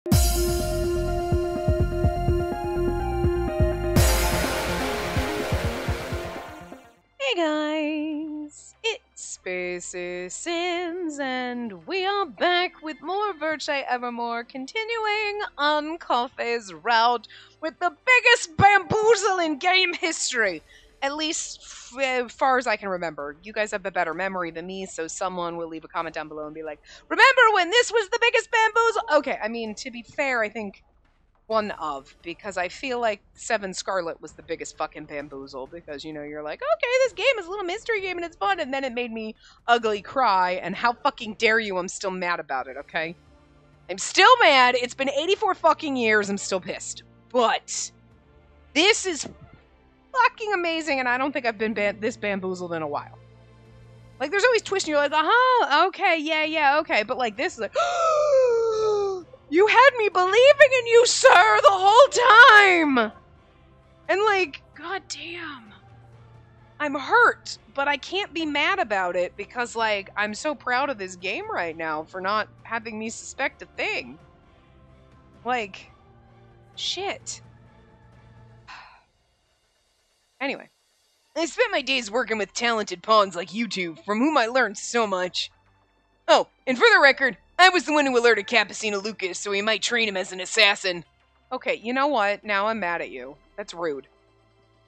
Hey guys, it's Spaces Sims, and we are back with more Virche Evermore, continuing on Coffee's route with the biggest bamboozle in game history. At least as far as I can remember. You guys have a better memory than me, so someone will leave a comment down below and be like, remember when this was the biggest bamboozle? Okay, I mean, to be fair, I think one of, because I feel like Seven Scarlet was the biggest fucking bamboozle, because, you know, you're like, okay, this game is a little mystery game and it's fun, and then it made me ugly cry, and how fucking dare you, I'm still mad about it, okay? I'm still mad, it's been 84 fucking years, I'm still pissed. But, this is fucking amazing, and I don't think I've been this bamboozled in a while. Like, there's always twists, and you're like, oh, okay, yeah, okay, but like, this is like, you had me believing in you, sir, the whole time! And like, goddamn. I'm hurt, but I can't be mad about it because, like, I'm so proud of this game right now for not having me suspect a thing. Like, shit. Anyway, I spent my days working with talented pawns like you two, from whom I learned so much. Oh, and for the record, I was the one who alerted Capucino Lucas so he might train him as an assassin. Okay, you know what? Now I'm mad at you. That's rude.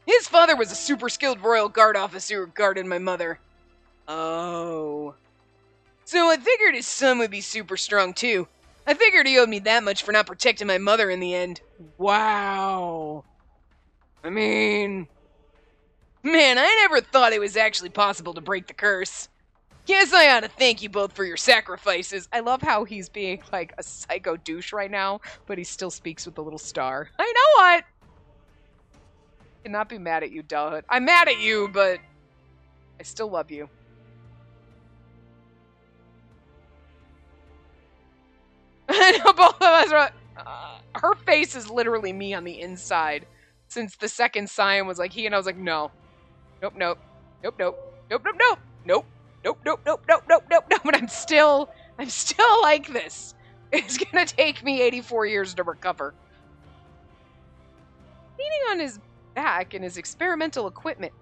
His father was a super skilled royal guard officer who guarded my mother. Oh. So I figured his son would be super strong too. I figured he owed me that much for not protecting my mother in the end. Wow. I mean, man, I never thought it was actually possible to break the curse. Guess I ought to thank you both for your sacrifices. I love how he's being, like, a psycho douche right now, but he still speaks with a little star. I know what? Cannot be mad at you, Dullhood. I'm mad at you, but I still love you. I know both of us are... her face is literally me on the inside. Since the second Scion was like he, and I was like, no. Nope, nope. Nope, nope. Nope, nope, nope. Nope. But I'm still like this. It's gonna take me 84 years to recover. Leaning his back on his experimental equipment,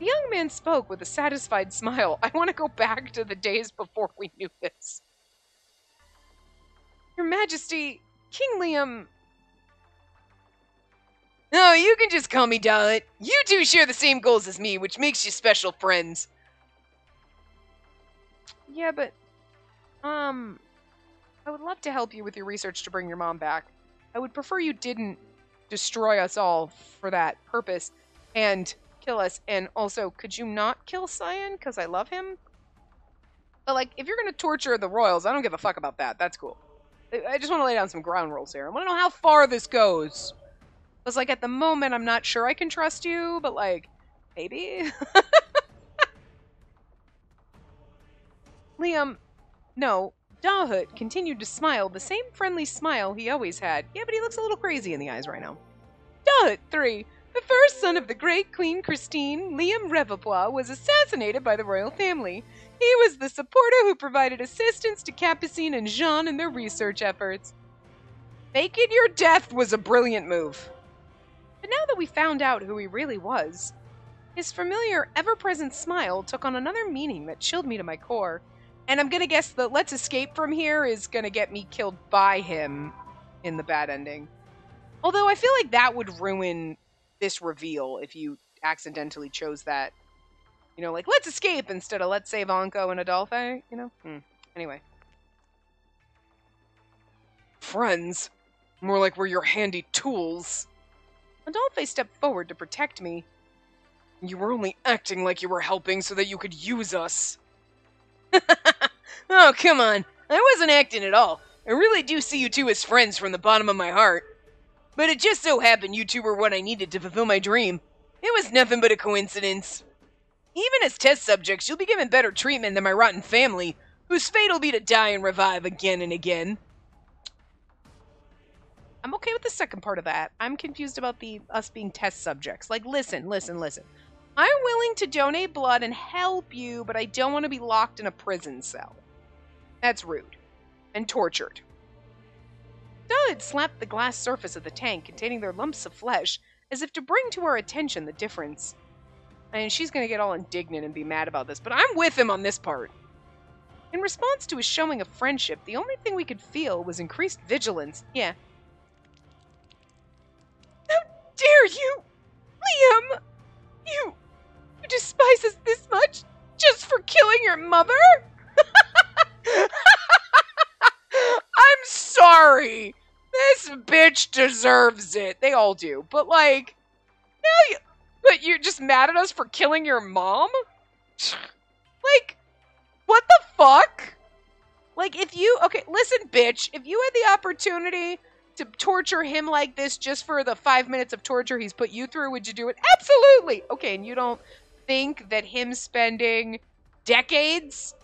the young man spoke with a satisfied smile. I want to go back to the days before we knew this. Your Majesty, King Liam... No, you can just call me Dalit. You two share the same goals as me, which makes you special friends. Yeah, but, I would love to help you with your research to bring your mom back. I would prefer you didn't destroy us all for that purpose and kill us. And also, could you not kill Scion? Because I love him. But, like, if you're going to torture the royals, I don't give a fuck about that. That's cool. I just want to lay down some ground rules here. I want to know how far this goes. Because, like, at the moment, I'm not sure I can trust you, but, like, maybe? Liam, no, Dahut continued to smile, the same friendly smile he always had. Yeah, but he looks a little crazy in the eyes right now. Dahut 3, the first son of the great Queen Christine, Liam Revepois, was assassinated by the royal family. He was the supporter who provided assistance to Capucine and Jean in their research efforts. Faking your death was a brilliant move. But now that we found out who he really was, his familiar, ever-present smile took on another meaning that chilled me to my core. And I'm gonna guess the let's escape from here is gonna get me killed by him in the bad ending. Although I feel like that would ruin this reveal if you accidentally chose that. You know, like, let's escape instead of let's save Anko and Adolphe, you know? Anyway. Friends. More like we're your handy tools. Adolphe stepped forward to protect me. You were only acting like you were helping so that you could use us. Oh, come on. I wasn't acting at all. I really do see you two as friends from the bottom of my heart. But it just so happened you two were what I needed to fulfill my dream. It was nothing but a coincidence. Even as test subjects, you'll be given better treatment than my rotten family, whose fate will be to die and revive again and again. I'm okay with the second part of that. I'm confused about us being test subjects. Like, listen. I'm willing to donate blood and help you, but I don't want to be locked in a prison cell. That's rude. and tortured. Dud slapped the glass surface of the tank containing their lumps of flesh as if to bring to our attention the difference. And she's going to get all indignant and be mad about this, but I'm with him on this part. In response to his showing of friendship, the only thing we could feel was increased vigilance. Yeah. How dare you, Liam! You despise us this much just for killing your mother? I'm sorry. This bitch deserves it. They all do. But like, but you're just mad at us for killing your mom? Like, what the fuck? Like, okay, listen, bitch, if you had the opportunity to torture him like this just for the 5 minutes of torture he's put you through, would you do it? Absolutely! Okay, and you don't think that him spending decades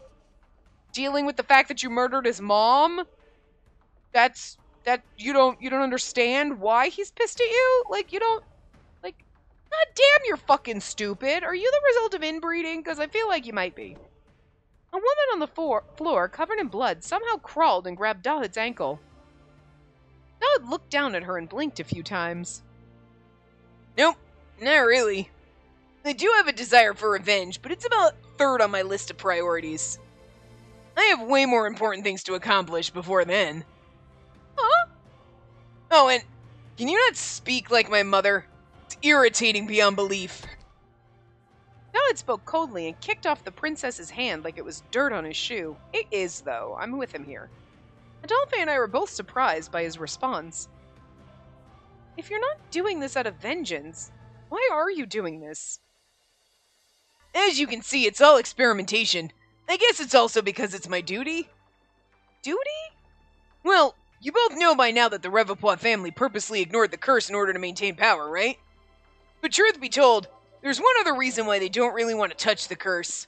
dealing with the fact that you murdered his mom, that you don't understand why he's pissed at you? Like, you don't, like, god damn, you're fucking stupid. Are you the result of inbreeding? Because I feel like you might be. A woman on the floor, covered in blood, somehow crawled and grabbed Dahid's ankle. Dahid looked down at her and blinked a few times. Nope, not really. I do have a desire for revenge, but it's about third on my list of priorities. I have way more important things to accomplish before then. Huh? Oh, and can you not speak like my mother? It's irritating beyond belief. Dahid spoke coldly and kicked off the princess's hand like it was dirt on his shoe. It is, though. I'm with him here. Adolphe and I were both surprised by his response. If you're not doing this out of vengeance, why are you doing this? As you can see, it's all experimentation. I guess it's also because it's my duty. Duty? Well, you both know by now that the Revepois family purposely ignored the curse in order to maintain power, right? But truth be told, there's one other reason why they don't really want to touch the curse.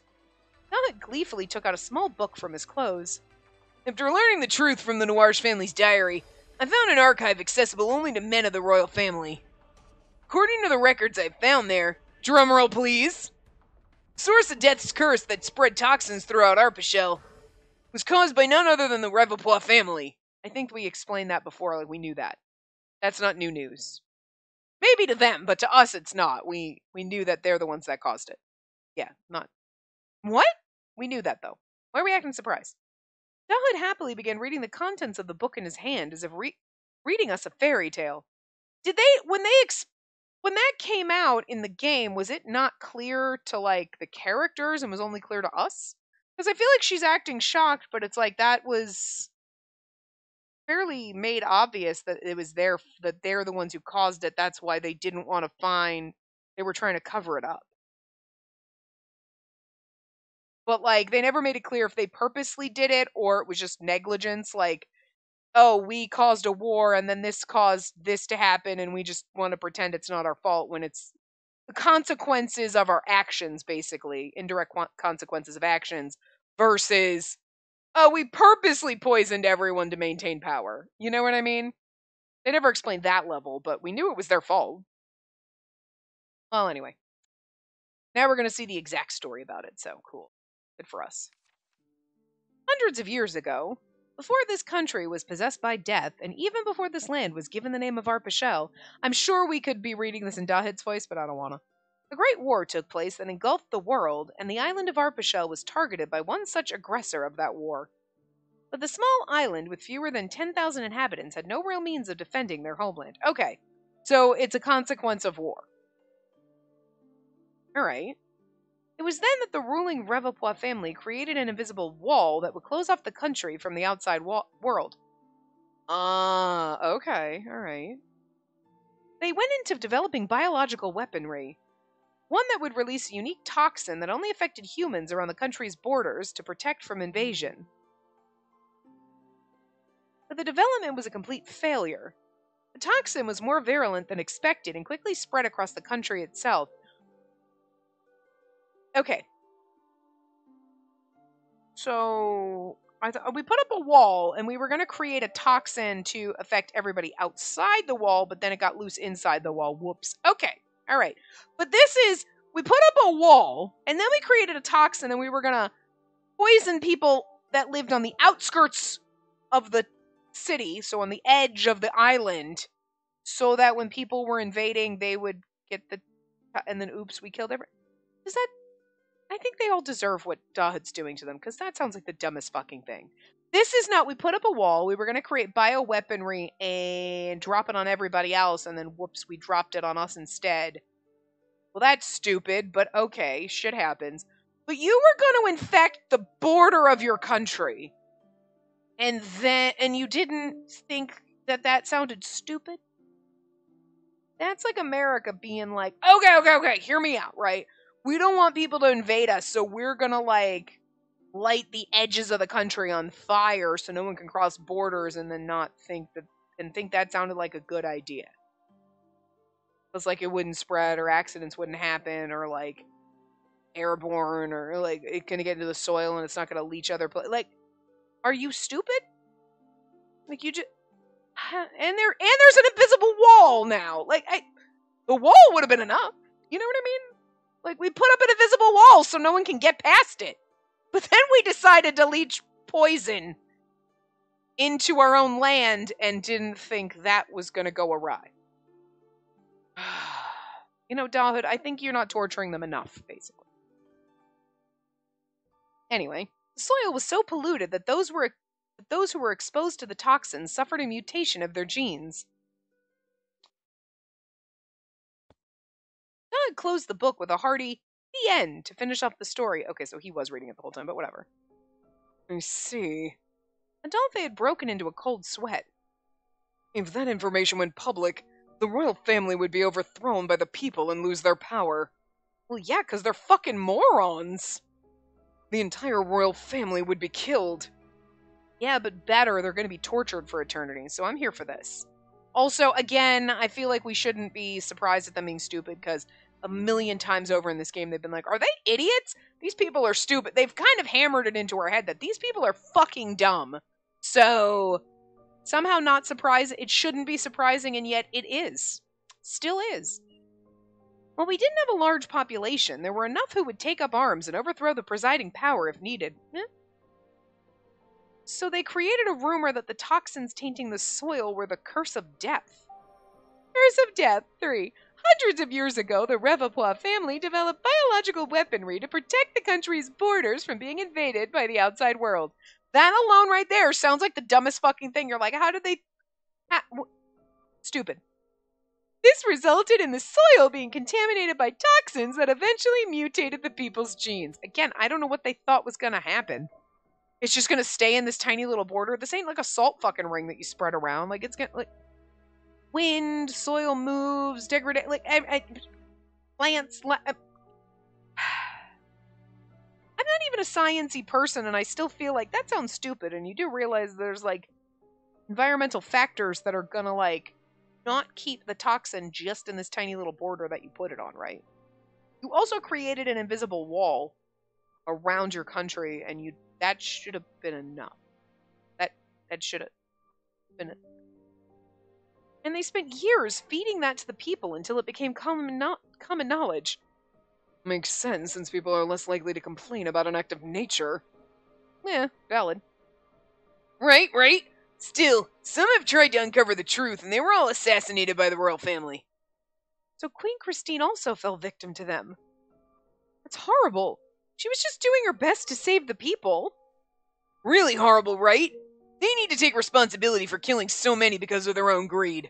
Dahid gleefully took out a small book from his clothes. After learning the truth from the Noirge family's diary, I found an archive accessible only to men of the royal family. According to the records I've found there, drumroll please, the source of Death's curse that spread toxins throughout Arpachel was caused by none other than the Revepois family. I think we explained that before, like we knew that. That's not new news. Maybe to them, but to us it's not. We knew that they're the ones that caused it. Yeah, not. What? We knew that, though. Why are we acting surprised? Dahid happily began reading the contents of the book in his hand as if reading us a fairy tale. Did they, when that came out in the game, was it not clear to, like, the characters and was only clear to us? Because I feel like she's acting shocked, but it's like that was fairly made obvious that it was that they're the ones who caused it. That's why they didn't want to they were trying to cover it up. But, like, they never made it clear if they purposely did it or it was just negligence. Like, oh, we caused a war and then this caused this to happen and we just want to pretend it's not our fault when it's the consequences of our actions, basically. Indirect consequences of actions versus, oh, we purposely poisoned everyone to maintain power. You know what I mean? They never explained that level, but we knew it was their fault. Well, anyway. Now we're going to see the exact story about it, so cool. Good for us. Hundreds of years ago, before this country was possessed by death, and even before this land was given the name of Arpachel, I'm sure we could be reading this in Dahid's voice, but I don't want to. A great war took place that engulfed the world, and the island of Arpachel was targeted by one such aggressor of that war. But the small island with fewer than 10,000 inhabitants had no real means of defending their homeland. Okay, so it's a consequence of war. Alright. It was then that the ruling Revepois family created an invisible wall that would close off the country from the outside world. Okay, alright. They went into developing biological weaponry. One that would release a unique toxin that only affected humans around the country's borders to protect from invasion. But the development was a complete failure. The toxin was more virulent than expected and quickly spread across the country itself. Okay. So, we put up a wall, and we were going to create a toxin to affect everybody outside the wall, but then it got loose inside the wall. Whoops. Okay. All right. But this is, we put up a wall, and then we created a toxin, and we were going to poison people that lived on the outskirts of the city, so on the edge of the island, so that when people were invading, they would get the, and then oops, we killed everyone. Is that, I think they all deserve what Dahut's doing to them, because that sounds like the dumbest fucking thing. This is not, we put up a wall, we were going to create bioweaponry and drop it on everybody else, and then whoops, we dropped it on us instead. Well, that's stupid, but okay, shit happens. But you were going to infect the border of your country. And you didn't think that that sounded stupid? That's like America being like, okay, hear me out, right? We don't want people to invade us, so we're gonna like light the edges of the country on fire so no one can cross borders, and then not think that sounded like a good idea. It's like it wouldn't spread, or accidents wouldn't happen, or like airborne, or like it's gonna get into the soil and it's not gonna leach other places. Like, are you stupid? Like, you just, and there's an invisible wall now. Like, the wall would have been enough. You know what I mean? Like, we put up an invisible wall so no one can get past it. But then we decided to leach poison into our own land and didn't think that was going to go awry. You know, Dahut, I think you're not torturing them enough, basically. Anyway, the soil was so polluted that those who were exposed to the toxins suffered a mutation of their genes. Dahut closed the book with a hearty "the end" to finish off the story. Okay, so he was reading it the whole time, but whatever. I see. Adolphe had broken into a cold sweat. If that information went public, the royal family would be overthrown by the people and lose their power. Well, yeah, because they're fucking morons. The entire royal family would be killed. Yeah, but better, they're going to be tortured for eternity, so I'm here for this. Also, again, I feel like we shouldn't be surprised at them being stupid, because a million times over in this game they've been like, are they idiots? These people are stupid. They've kind of hammered it into our head that these people are fucking dumb. So, somehow not surprised. It shouldn't be surprising, and yet it is. Still is. Well, we didn't have a large population. There were enough who would take up arms and overthrow the presiding power if needed. So they created a rumor that the toxins tainting the soil were the curse of death. Curse of death 3. Hundreds of years ago, the Revapois family developed biological weaponry to protect the country's borders from being invaded by the outside world. That alone right there sounds like the dumbest fucking thing. You're like, how did they... Stupid. This resulted in the soil being contaminated by toxins that eventually mutated the people's genes. Again, I don't know what they thought was going to happen. It's just going to stay in this tiny little border. This ain't like a salt fucking ring that you spread around. Like, it's going to... like, wind, soil moves, degradation, like, plants... I'm not even a science-y person, and I still feel like that sounds stupid, and you do realize there's, like, environmental factors that are gonna, like, not keep the toxin just in this tiny little border that you put it on, right? You also created an invisible wall around your country, and that should have been enough. That should have been it. And they spent years feeding that to the people until it became common knowledge. Makes sense, since people are less likely to complain about an act of nature. Yeah, valid. Right. Still, some have tried to uncover the truth, and they were all assassinated by the royal family. So Queen Christine also fell victim to them. That's horrible. She was just doing her best to save the people. Really horrible, right? They need to take responsibility for killing so many because of their own greed.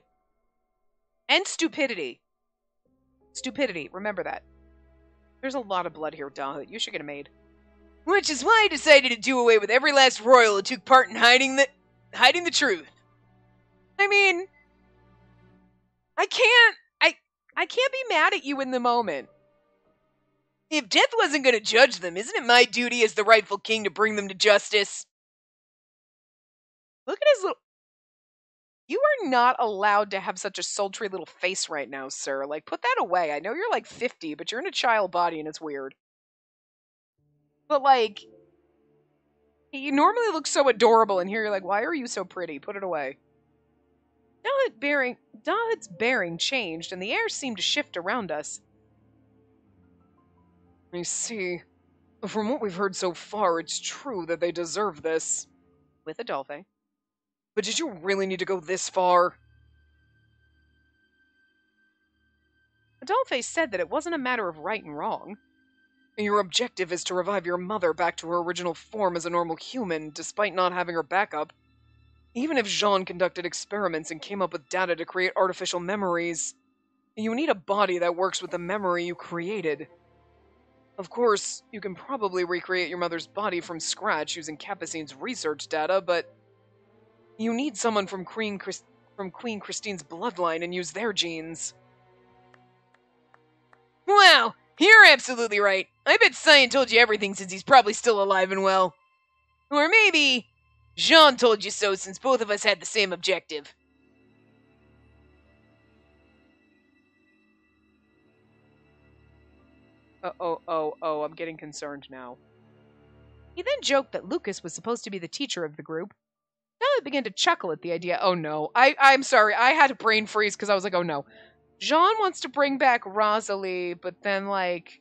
And stupidity. Stupidity, remember that. There's a lot of blood here, Dahut. You should get a maid. Which is why I decided to do away with every last royal who took part in hiding the truth. I mean, I can't be mad at you in the moment. If death wasn't going to judge them, isn't it my duty as the rightful king to bring them to justice? Look at his little... You are not allowed to have such a sultry little face right now, sir. Like, put that away. I know you're like 50, but you're in a child body and it's weird. But, like, you normally look so adorable, and here you're like, why are you so pretty? Put it away. Dahut's bearing changed, and the air seemed to shift around us. I see. From what we've heard so far, it's true that they deserve this. With Adolphe. But did you really need to go this far? Dollface said that it wasn't a matter of right and wrong. Your objective is to revive your mother back to her original form as a normal human, despite not having her backup. Even if Jean conducted experiments and came up with data to create artificial memories, you need a body that works with the memory you created. Of course, you can probably recreate your mother's body from scratch using Capucine's research data, but you need someone from Queen Christine's bloodline and use their genes. Wow, you're absolutely right. I bet Cyan told you everything since he's probably still alive and well. Or maybe Jean told you so since both of us had the same objective. I'm getting concerned now. He then joked that Lucas was supposed to be the teacher of the group. Bella began to chuckle at the idea. Oh no, I'm sorry, I had a brain freeze because I was like, oh no. Jean wants to bring back Rosalie, but then like,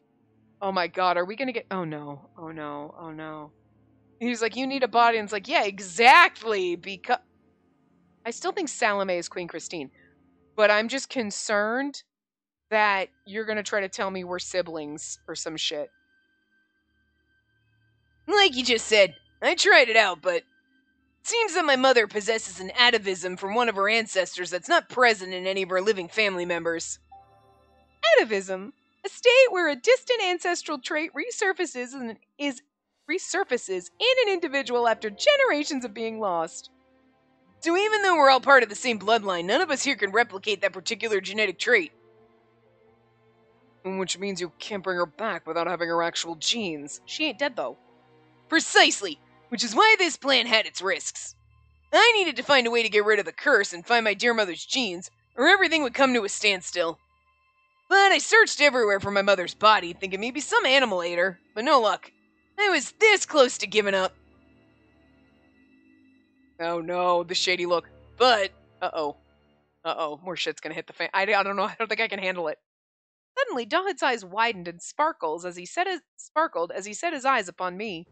oh my god, are we gonna get, oh no, oh no, oh no. He's like, you need a body, and it's like, yeah, exactly, because I still think Salome is Queen Christine, but I'm just concerned that you're gonna try to tell me we're siblings or some shit. Like you just said, I tried it out, but it seems that my mother possesses an atavism from one of her ancestors that's not present in any of her living family members. Atavism? A state where a distant ancestral trait resurfaces in an individual after generations of being lost. So even though we're all part of the same bloodline, none of us here can replicate that particular genetic trait. Which means you can't bring her back without having her actual genes. She ain't dead, though. Precisely, which is why this plan had its risks. I needed to find a way to get rid of the curse and find my dear mother's genes, or everything would come to a standstill. But I searched everywhere for my mother's body, thinking maybe some animal ate her, but no luck. I was this close to giving up. Oh no, the shady look. But, uh-oh, more shit's gonna hit the fan. I don't know, I don't think I can handle it. Suddenly, Dahid's eyes widened and sparkled as he set his eyes upon me.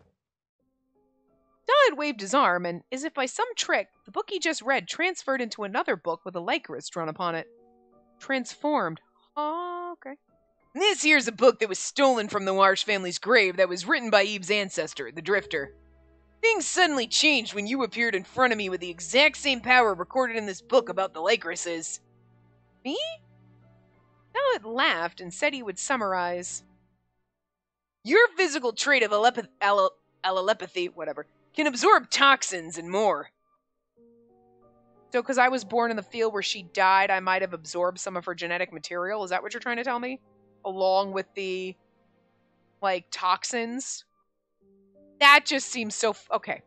Dahid waved his arm, and, as if by some trick, the book he just read transferred into another book with a Lycoris drawn upon it. Transformed. Oh, okay. This here's a book that was stolen from the Warsh family's grave that was written by Eve's ancestor, the Drifter. Things suddenly changed when you appeared in front of me with the exact same power recorded in this book about the Lycorises. Me? Dahid laughed and said he would summarize. Your physical trait of allelepathy, whatever, can absorb toxins and more. So because I was born in the field where she died, I might have absorbed some of her genetic material? Is that what you're trying to tell me? Along with the, like, toxins? That just seems so... Okay.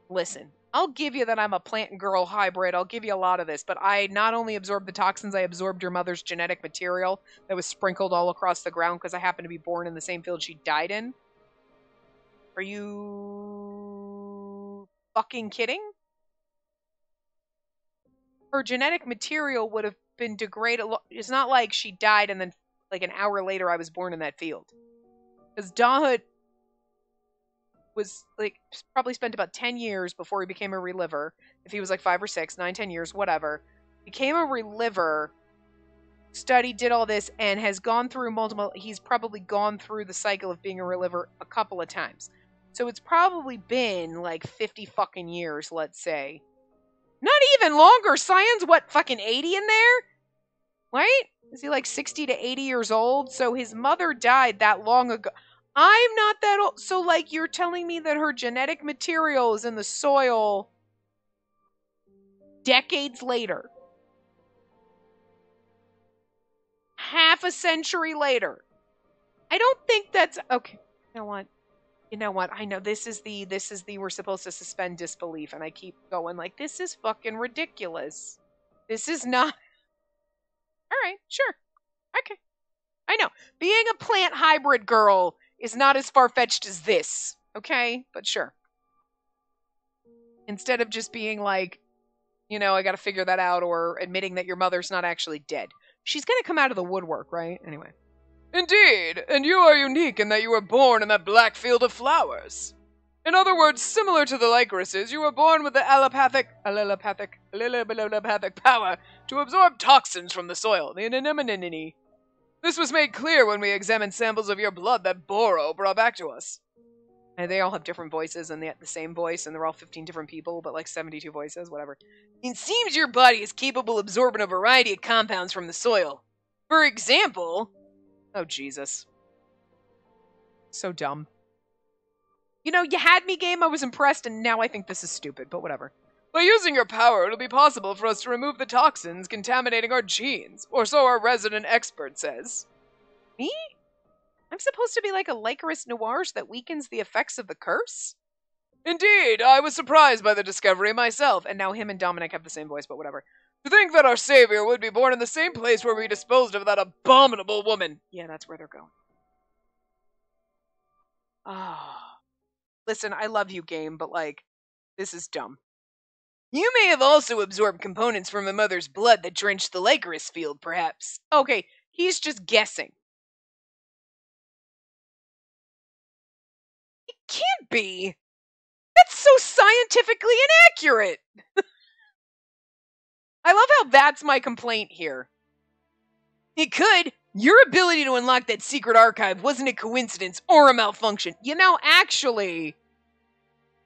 Listen, I'll give you that I'm a plant and girl hybrid. I'll give you a lot of this. But I not only absorbed the toxins, I absorbed your mother's genetic material that was sprinkled all across the ground because I happened to be born in the same field she died in. Are you fucking kidding? Her genetic material would have been degraded. It's not like she died and then, like, an hour later I was born in that field. Because Dahid was, like, probably spent about 10 years before he became a reliver. If he was, like, 5 or 6, 9, 10 years, whatever. Became a reliver, studied, did all this, and has gone through he's probably gone through the cycle of being a reliver a couple of times. So it's probably been, like, 50 fucking years, let's say. Not even longer. Cyan's, what, fucking 80 in there? Right? Is he like 60 to 80 years old? So his mother died that long ago. I'm not that old. So, like, you're telling me that her genetic material is in the soil decades later. Half a century later. I don't think that's... Okay, you know what? I know this is the we're supposed to suspend disbelief, and I keep going like, this is fucking ridiculous. This is not... Alright, sure. Okay. I know. Being a plant hybrid girl is not as far-fetched as this. Okay? But sure. Instead of just being like, I gotta figure that out, or admitting that your mother's not actually dead. She's gonna come out of the woodwork, right? Anyway. Indeed, and you are unique in that you were born in that black field of flowers. In other words, similar to the Lycorises, you were born with the allelopathic power to absorb toxins from the soil, the anemone. This was made clear when we examined samples of your blood that Boro brought back to us. And they all have different voices, and they have the same voice, and they're all 15 different people, but like 72 voices, whatever. It seems your body is capable of absorbing a variety of compounds from the soil. For example... Oh, Jesus. So dumb. You know, you had me, game, I was impressed, and now I think this is stupid, but whatever. By using your power, it'll be possible for us to remove the toxins contaminating our genes, or so our resident expert says. Me? I'm supposed to be like a Lycoris Noir that weakens the effects of the curse? Indeed, I was surprised by the discovery myself, and now him and Dominic have the same voice, but whatever. To think that our savior would be born in the same place where we disposed of that abominable woman. Yeah, that's where they're going. Ah. Listen, I love you, game, but, like, this is dumb. You may have also absorbed components from a mother's blood that drenched the Lycoris field, perhaps. Okay, he's just guessing. It can't be. That's so scientifically inaccurate. I love how that's my complaint here. It could. Your ability to unlock that secret archive wasn't a coincidence or a malfunction. You know, actually...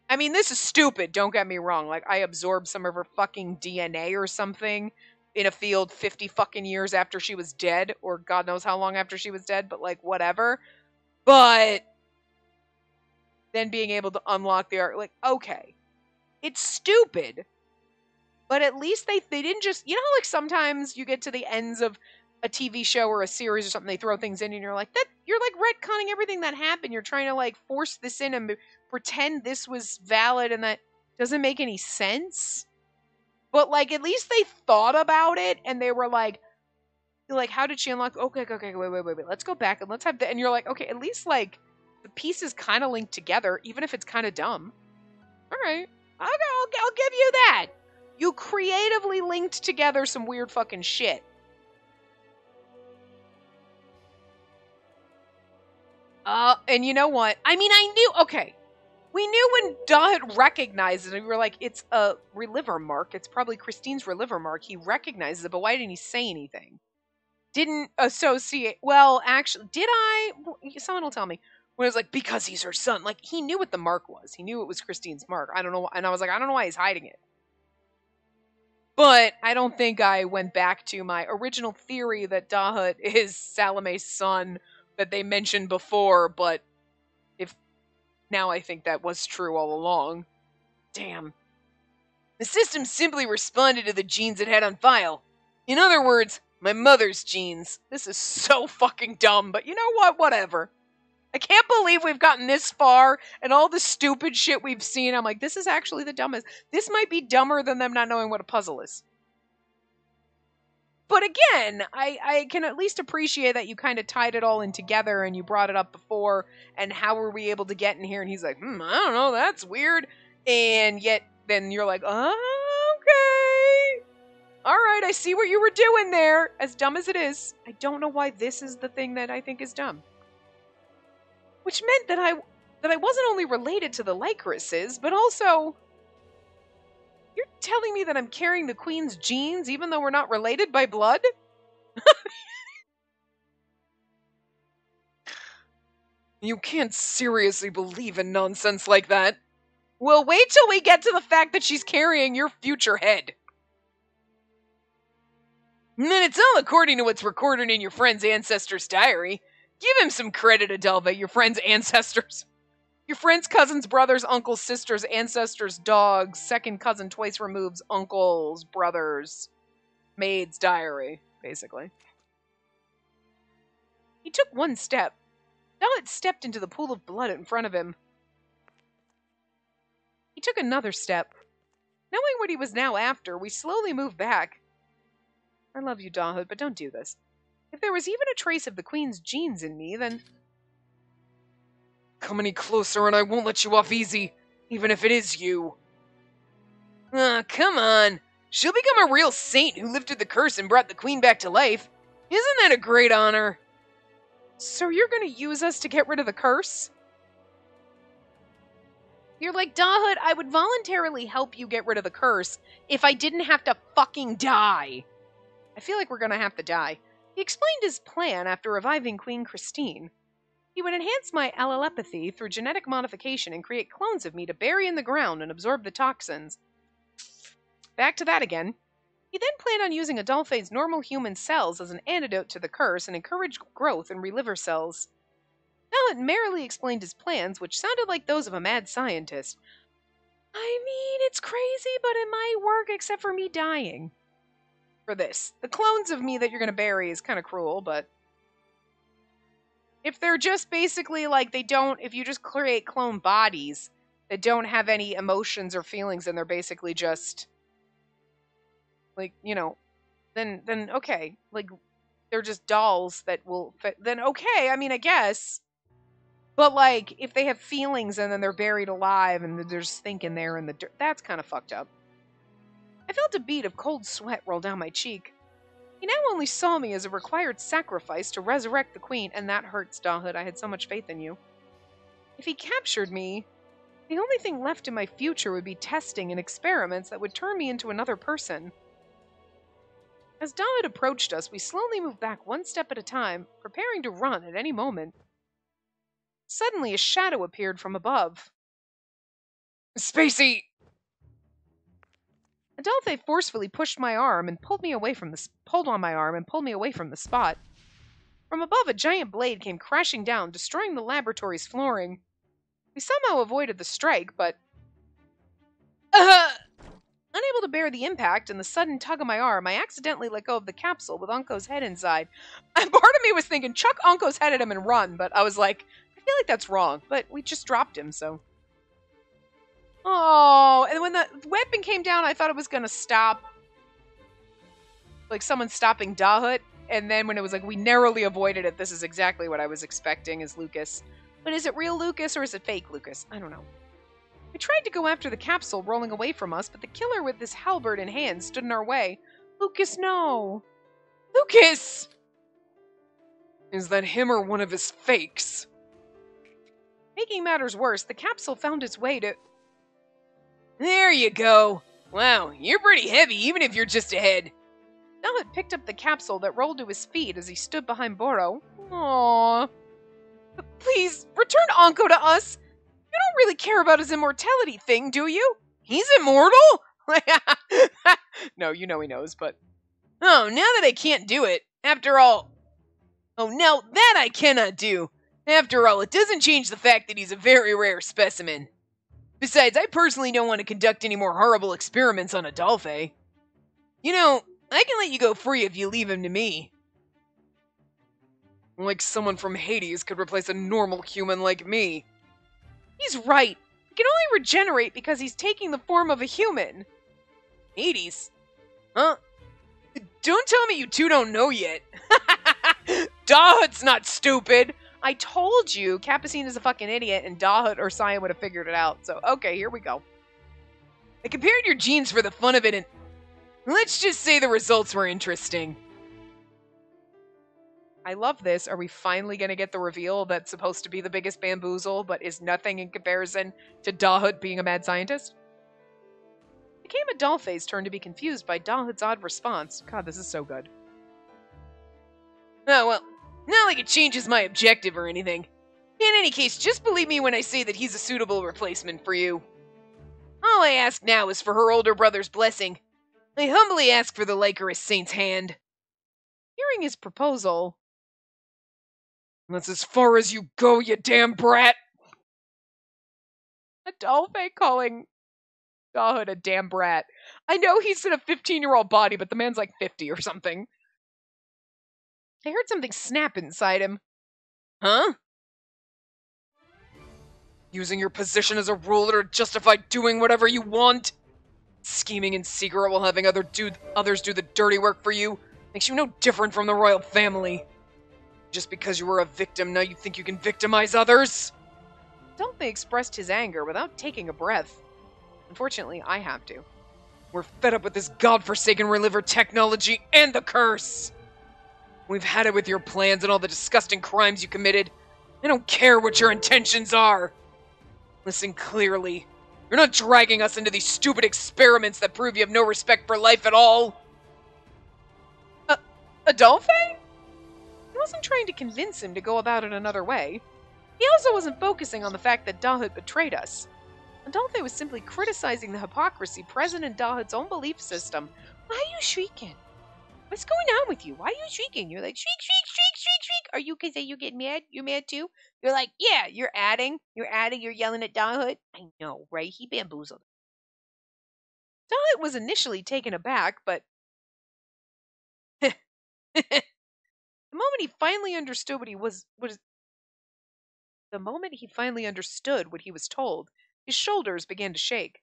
I mean, this is stupid, don't get me wrong. Like, I absorbed some of her fucking DNA or something in a field 50 fucking years after she was dead, or God knows how long after she was dead, but, like, whatever. But then being able to unlock the art, like, okay. It's stupid. But at least they didn't just... You know how, like, sometimes you get to the ends of a TV show or a series or something, they throw things in and you're like, you're like retconning everything that happened. You're trying to like force this in and pretend this was valid, and that doesn't make any sense. But like, at least they thought about it and they were like, how did she unlock? Okay, wait. Let's go back and let's have and you're like, okay, at least like the pieces kind of link together, even if it's kind of dumb. All right, I'll give you that. You creatively linked together some weird fucking shit. And you know what? I mean, I knew, okay. We knew when Dahut recognized it, and we were like, it's a reliver mark. It's probably Christine's reliver mark. He recognizes it, but why didn't he say anything? Didn't associate, well, actually, did I? Someone will tell me. When it was like, because he's her son. Like, he knew what the mark was. He knew it was Christine's mark. I don't know, and I was like, I don't know why he's hiding it. But I don't think I went back to my original theory that Dahut is Salome's son, that they mentioned before, but if now I think that was true all along. Damn. The system simply responded to the genes it had on file. In other words, my mother's genes. This is so fucking dumb, but you know what? Whatever. I can't believe we've gotten this far, and all the stupid shit we've seen. I'm like, this is actually the dumbest. This might be dumber than them not knowing what a puzzle is. But again, I can at least appreciate that you kind of tied it all in together and you brought it up before, and how were we able to get in here? And he's like, I don't know, that's weird. And yet, then you're like, oh, okay. All right, I see what you were doing there. As dumb as it is, I don't know why this is the thing that I think is dumb. Which meant that I wasn't only related to the Lycorises, but also... You're telling me that I'm carrying the Queen's genes even though we're not related by blood? You can't seriously believe in nonsense like that. Well, wait till we get to the fact that she's carrying your future head. And then it's all according to what's recorded in your friend's ancestor's diary. Give him some credit, Adelva, your friend's ancestors. Your friend's cousins, brothers, uncles, sisters, ancestors, dogs, second cousin twice removed's uncles, brothers, maid's diary, basically. He took one step. Dahut stepped into the pool of blood in front of him. He took another step. Knowing what he was now after, we slowly moved back. I love you, Dahut, but don't do this. If there was even a trace of the Queen's genes in me, then... Come any closer and I won't let you off easy, even if it is you. Come on. She'll become a real saint who lifted the curse and brought the Queen back to life. Isn't that a great honor? So you're going to use us to get rid of the curse? You're like, Dahut, I would voluntarily help you get rid of the curse if I didn't have to fucking die. I feel like we're gonna have to die. He explained his plan after reviving Queen Christine. He would enhance my allelepathy through genetic modification and create clones of me to bury in the ground and absorb the toxins. Back to that again. He then planned on using Adolphe's normal human cells as an antidote to the curse and encourage growth in liver cells. Dahut merrily explained his plans, which sounded like those of a mad scientist. I mean, it's crazy, but it might work except for me dying. For this. The clones of me that you're going to bury is kind of cruel, but if they're just basically like if you just create clone bodies that don't have any emotions or feelings and they're basically just like, then okay. Like, they're just dolls that will fit. Then okay, I mean, I guess. But like, if they have feelings and then they're buried alive and they're just thinking there in the dirt, that's kind of fucked up. I felt a bead of cold sweat roll down my cheek. He now only saw me as a required sacrifice to resurrect the queen, and that hurts, Dahut. I had so much faith in you. If he captured me, the only thing left in my future would be testing and experiments that would turn me into another person. As Dahut approached us, we slowly moved back one step at a time, preparing to run at any moment. Suddenly, a shadow appeared from above. Spacey! Adolphe forcefully pushed my arm and pulled on my arm and pulled me away from the spot. From above, a giant blade came crashing down, destroying the laboratory's flooring. We somehow avoided the strike, but unable to bear the impact and the sudden tug of my arm, I accidentally let go of the capsule with Anko's head inside. And part of me was thinking, chuck Anko's head at him and run, but I was like, I feel like that's wrong, but we just dropped him, so. Oh, and when the weapon came down, I thought it was going to stop. Like someone stopping Dahut. And then when it was like, we narrowly avoided it, this is exactly what I was expecting as Lucas. But is it real Lucas or is it fake Lucas? I don't know. We tried to go after the capsule rolling away from us, but the killer with his halberd in hand stood in our way. Lucas, no. Lucas! Is that him or one of his fakes? Making matters worse, the capsule found its way to... There you go. Wow, you're pretty heavy, even if you're just ahead. Dahut picked up the capsule that rolled to his feet as he stood behind Boro. Aww. Please, return Anko to us. You don't really care about his immortality thing, do you? He's immortal? No, he knows, but... Oh, now that I can't do it, after all... Oh, now that I cannot do. After all, it doesn't change the fact that he's a very rare specimen. Besides, I personally don't want to conduct any more horrible experiments on Adolphe. I can let you go free if you leave him to me. Like someone from Hades could replace a normal human like me. He's right. He can only regenerate because he's taking the form of a human. Hades? Huh? Don't tell me you two don't know yet. Dahut's not stupid. I told you Capucine is a fucking idiot and Dahut or Cyan would have figured it out. So, okay, here we go. I compared your genes for the fun of it and let's just say the results were interesting. I love this. Are we finally going to get the reveal that's supposed to be the biggest bamboozle but is nothing in comparison to Dahut being a mad scientist? It became Adolphe's turn to be confused by Dahut's odd response. God, this is so good. Oh, well. Not like it changes my objective or anything. In any case, just believe me when I say that he's a suitable replacement for you. All I ask now is for her older brother's blessing. I humbly ask for the Lycaris Saint's hand. Hearing his proposal... That's as far as you go, you damn brat! Adolphe calling Dahut a damn brat. I know he's in a 15-year-old body, but the man's like 50 or something. I heard something snap inside him. Huh? Using your position as a ruler to justify doing whatever you want? Scheming in secret while having others do the dirty work for you makes you no different from the royal family. Just because you were a victim, now you think you can victimize others? Adolphe expressed his anger without taking a breath. Unfortunately, I have to. We're fed up with this godforsaken reliver technology and the curse! We've had it with your plans and all the disgusting crimes you committed. I don't care what your intentions are. Listen clearly. You're not dragging us into these stupid experiments that prove you have no respect for life at all. Adolphe? He wasn't trying to convince him to go about it another way. He also wasn't focusing on the fact that Dahut betrayed us. Adolphe was simply criticizing the hypocrisy present in Dahut's own belief system. Why are you shrieking? What's going on with you? Why are you shrieking? You're like, shriek, shriek, shriek, shriek, shriek. Are you because you get mad? You're mad too? You're like, yeah, you're adding, you're yelling at Dahut. I know, right? He bamboozled. Dahut was initially taken aback, but the moment he finally understood what he was told, his shoulders began to shake.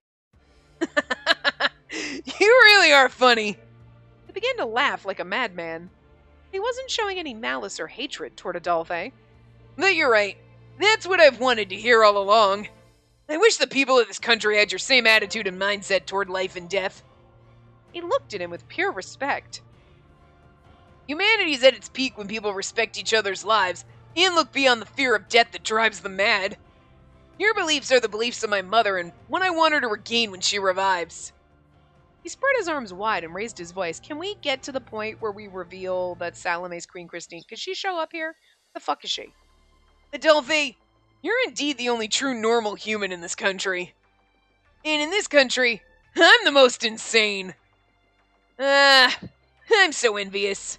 You really are funny. He began to laugh like a madman. He wasn't showing any malice or hatred toward Adolphe. But you're right. That's what I've wanted to hear all along. I wish the people of this country had your same attitude and mindset toward life and death. He looked at him with pure respect. Humanity's at its peak when people respect each other's lives and look beyond the fear of death that drives them mad. Your beliefs are the beliefs of my mother and what I want her to regain when she revives. He spread his arms wide and raised his voice. Can we get to the point where we reveal that Salome's Queen Christine? Could she show up here? The fuck is she? Adolphe, you're indeed the only true normal human in this country. And in this country, I'm the most insane. I'm so envious.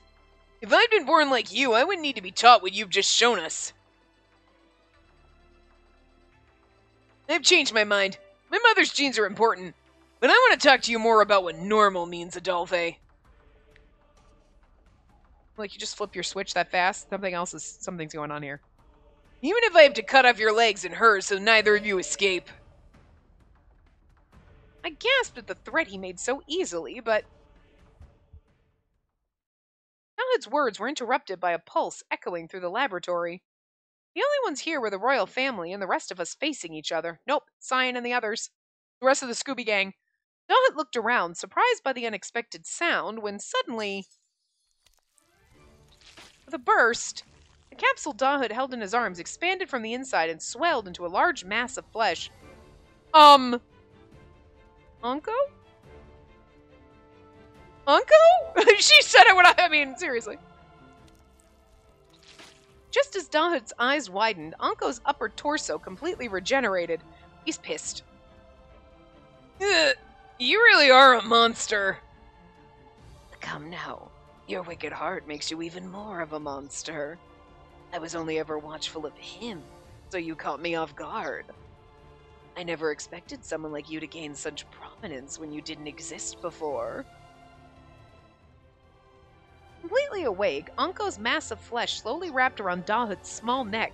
If I'd been born like you, I wouldn't need to be taught what you've just shown us. I've changed my mind. My mother's genes are important. But I want to talk to you more about what normal means, Adolphe. Like you just flip your switch that fast? Something's going on here. Even if I have to cut off your legs and hers so neither of you escape. I gasped at the threat he made so easily, but Khaled's words were interrupted by a pulse echoing through the laboratory. The only ones here were the royal family and the rest of us facing each other. Nope, Cyan and the others. The rest of the Scooby Gang. Dahut looked around, surprised by the unexpected sound, when suddenly, with a burst, the capsule Dahut held in his arms expanded from the inside and swelled into a large mass of flesh. Unco? She said it when I mean, seriously. Just as Dahut's eyes widened, Anko's upper torso completely regenerated. He's pissed. You really are a monster. Come now. Your wicked heart makes you even more of a monster. I was only ever watchful of him, so you caught me off guard. I never expected someone like you to gain such prominence when you didn't exist before. Completely awake, Anko's mass of flesh slowly wrapped around Dahut's small neck.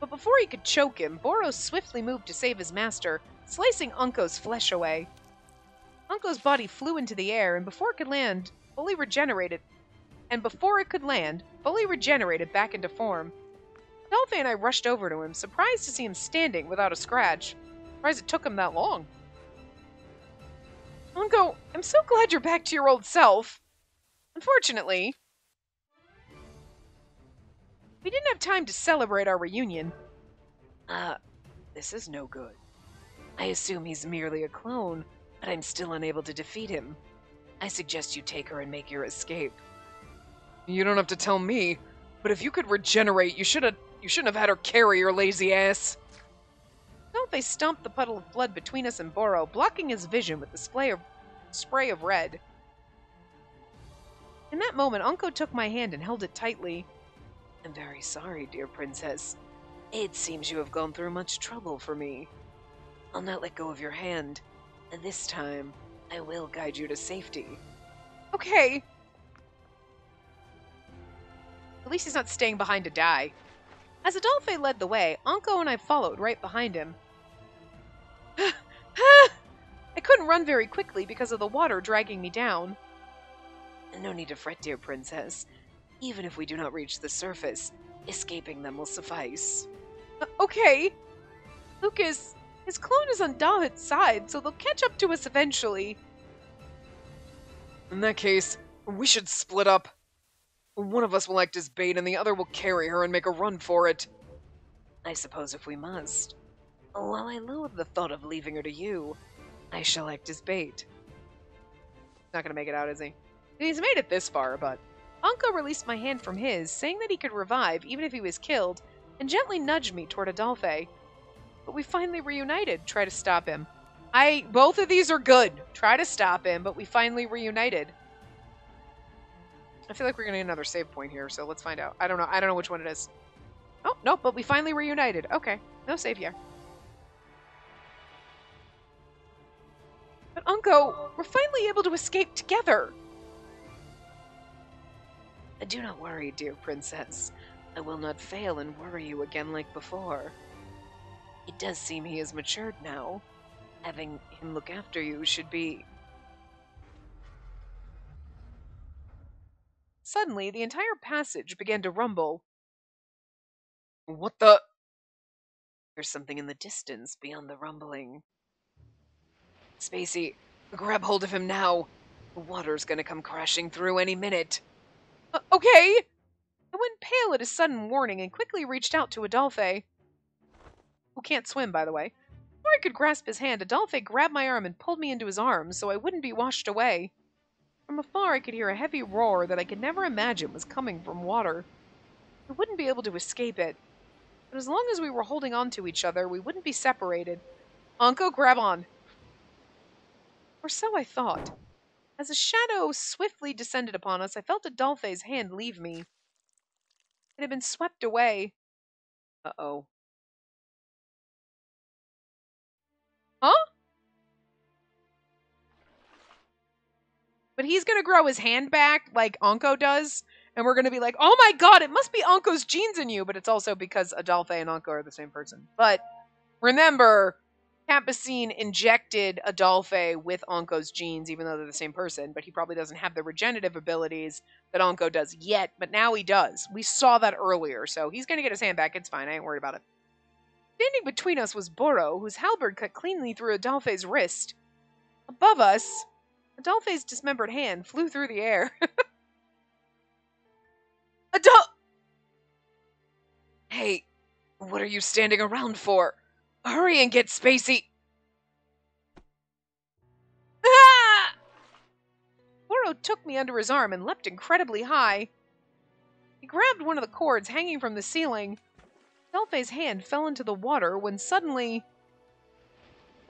But before he could choke him, Boros swiftly moved to save his master, slicing Anko's flesh away. Anko's body flew into the air, and before it could land, fully regenerated back into form. Adolphe and I rushed over to him, surprised to see him standing without a scratch. Surprised it took him that long. Anko, I'm so glad you're back to your old self. Unfortunately, we didn't have time to celebrate our reunion. This is no good. I assume he's merely a clone, but I'm still unable to defeat him. I suggest you take her and make your escape. You don't have to tell me, but if you could regenerate, you shouldn't have had her carry your lazy ass. Adolphe stomped the puddle of blood between us and Boro, blocking his vision with the spray of red. In that moment, Anko took my hand and held it tightly. I'm very sorry, dear princess. It seems you have gone through much trouble for me. I'll not let go of your hand, and this time, I will guide you to safety. Okay. At least he's not staying behind to die. As Adolphe led the way, Anko and I followed right behind him. I couldn't run very quickly because of the water dragging me down. No need to fret, dear princess. Even if we do not reach the surface, escaping them will suffice. Okay. Lucas, his clone is on Dahut's side, so they'll catch up to us eventually. In that case, we should split up. One of us will act as bait and the other will carry her and make a run for it. I suppose if we must. While I loathe the thought of leaving her to you, I shall act as bait. Not gonna make it out, is he? He's made it this far, but... Anko released my hand from his, saying that he could revive even if he was killed, and gently nudged me toward Adolphe. But we finally reunited. Try to stop him. Both of these are good. Try to stop him, but we finally reunited. I feel like we're gonna get another save point here, so let's find out. I don't know which one it is. Oh, no, but we finally reunited. Okay, no save here. But Unko, we're finally able to escape together. Do not worry, dear princess. I will not fail and worry you again like before. It does seem he has matured now. Having him look after you should be... Suddenly, the entire passage began to rumble. What the... There's something in the distance beyond the rumbling. Spacey, grab hold of him now. The water's gonna come crashing through any minute. Okay! I went pale at his sudden warning and quickly reached out to Adolphe, who can't swim, by the way. Before I could grasp his hand, Adolphe grabbed my arm and pulled me into his arms so I wouldn't be washed away. From afar, I could hear a heavy roar that I could never imagine was coming from water. I wouldn't be able to escape it, but as long as we were holding on to each other, we wouldn't be separated. Anko, grab on. Or so I thought. As a shadow swiftly descended upon us, I felt Adolphe's hand leave me. It had been swept away. Uh-oh. Huh? But he's gonna grow his hand back like Anko does, and we're gonna be like, oh my god, it must be Anko's genes in you, but it's also because Adolphe and Anko are the same person. But remember, Campesine injected Adolphe with Anko's genes, even though they're the same person, but he probably doesn't have the regenerative abilities that Anko does yet, but now he does. We saw that earlier, so he's gonna get his hand back. It's fine, I ain't worried about it. Standing between us was Boro, whose halberd cut cleanly through Adolphe's wrist. Above us, Adolphe's dismembered hand flew through the air. Hey, what are you standing around for? Hurry and get Spacey! Ah! Boro took me under his arm and leapt incredibly high. He grabbed one of the cords hanging from the ceiling. Adolphe's hand fell into the water when suddenly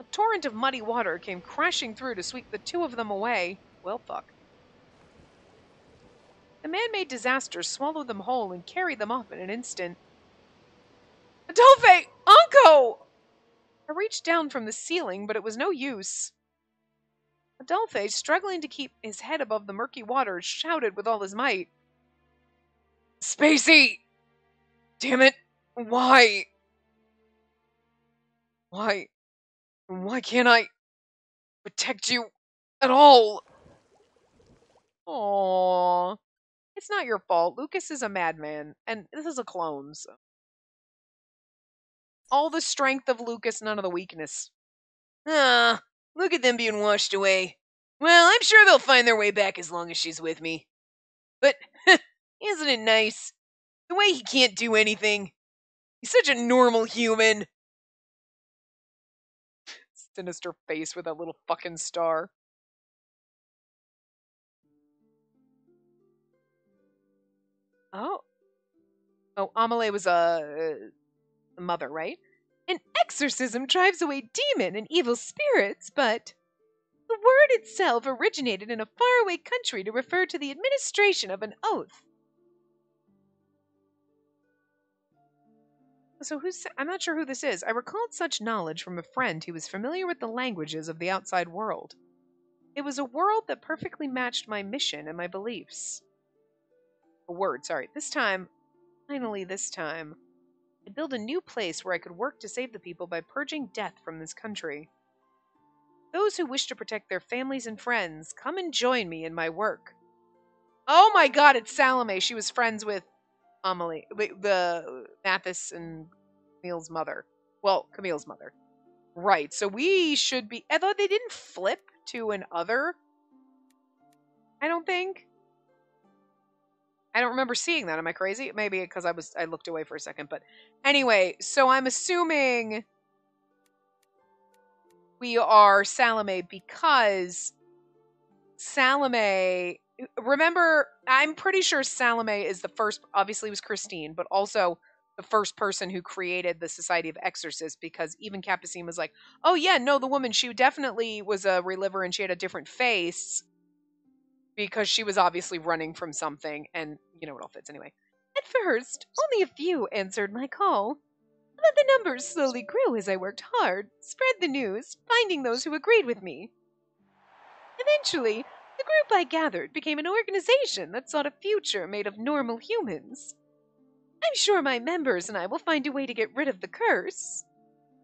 a torrent of muddy water came crashing through to sweep the two of them away. Well, fuck. The man-made disaster swallowed them whole and carried them off in an instant. Adolphe! Anko! I reached down from the ceiling, but it was no use. Adolphe, struggling to keep his head above the murky waters, shouted with all his might. Spacey! Damn it! Why? Why can't I protect you at all? Aww. It's not your fault. Lucas is a madman, and this is a clone, so. All the strength of Lucas, none of the weakness. Ah, look at them being washed away. Well, I'm sure they'll find their way back as long as she's with me. But, isn't it nice? The way he can't do anything. He's such a normal human. Sinister face with that little fucking star. Oh. Oh, Amelie was a mother, right? An exorcism drives away demon and evil spirits, but the word itself originated in a faraway country to refer to the administration of an oath. So I'm not sure who this is. I recalled such knowledge from a friend who was familiar with the languages of the outside world. It was a world that perfectly matched my mission and my beliefs. A word, sorry. Finally this time, I'd build a new place where I could work to save the people by purging death from this country. Those who wish to protect their families and friends, come and join me in my work. Oh my god, it's Salome. She was friends with Amelie, the Mathis and Camille's mother. Well, Camille's mother. Right, so we should be... Although they didn't flip to an other, I don't think. I don't remember seeing that. Am I crazy? Maybe because I looked away for a second. But anyway, so I'm assuming we are Salome because Salome. Remember, I'm pretty sure Salome is the first. Obviously, it was Christine, but also the first person who created the Society of Exorcists. Because even Capucine was like, "Oh yeah, no, the woman. She definitely was a reliver, and she had a different face because she was obviously running from something." And you know, it all fits anyway. At first, only a few answered my call. But the numbers slowly grew as I worked hard, spread the news, finding those who agreed with me. Eventually, the group I gathered became an organization that sought a future made of normal humans. I'm sure my members and I will find a way to get rid of the curse.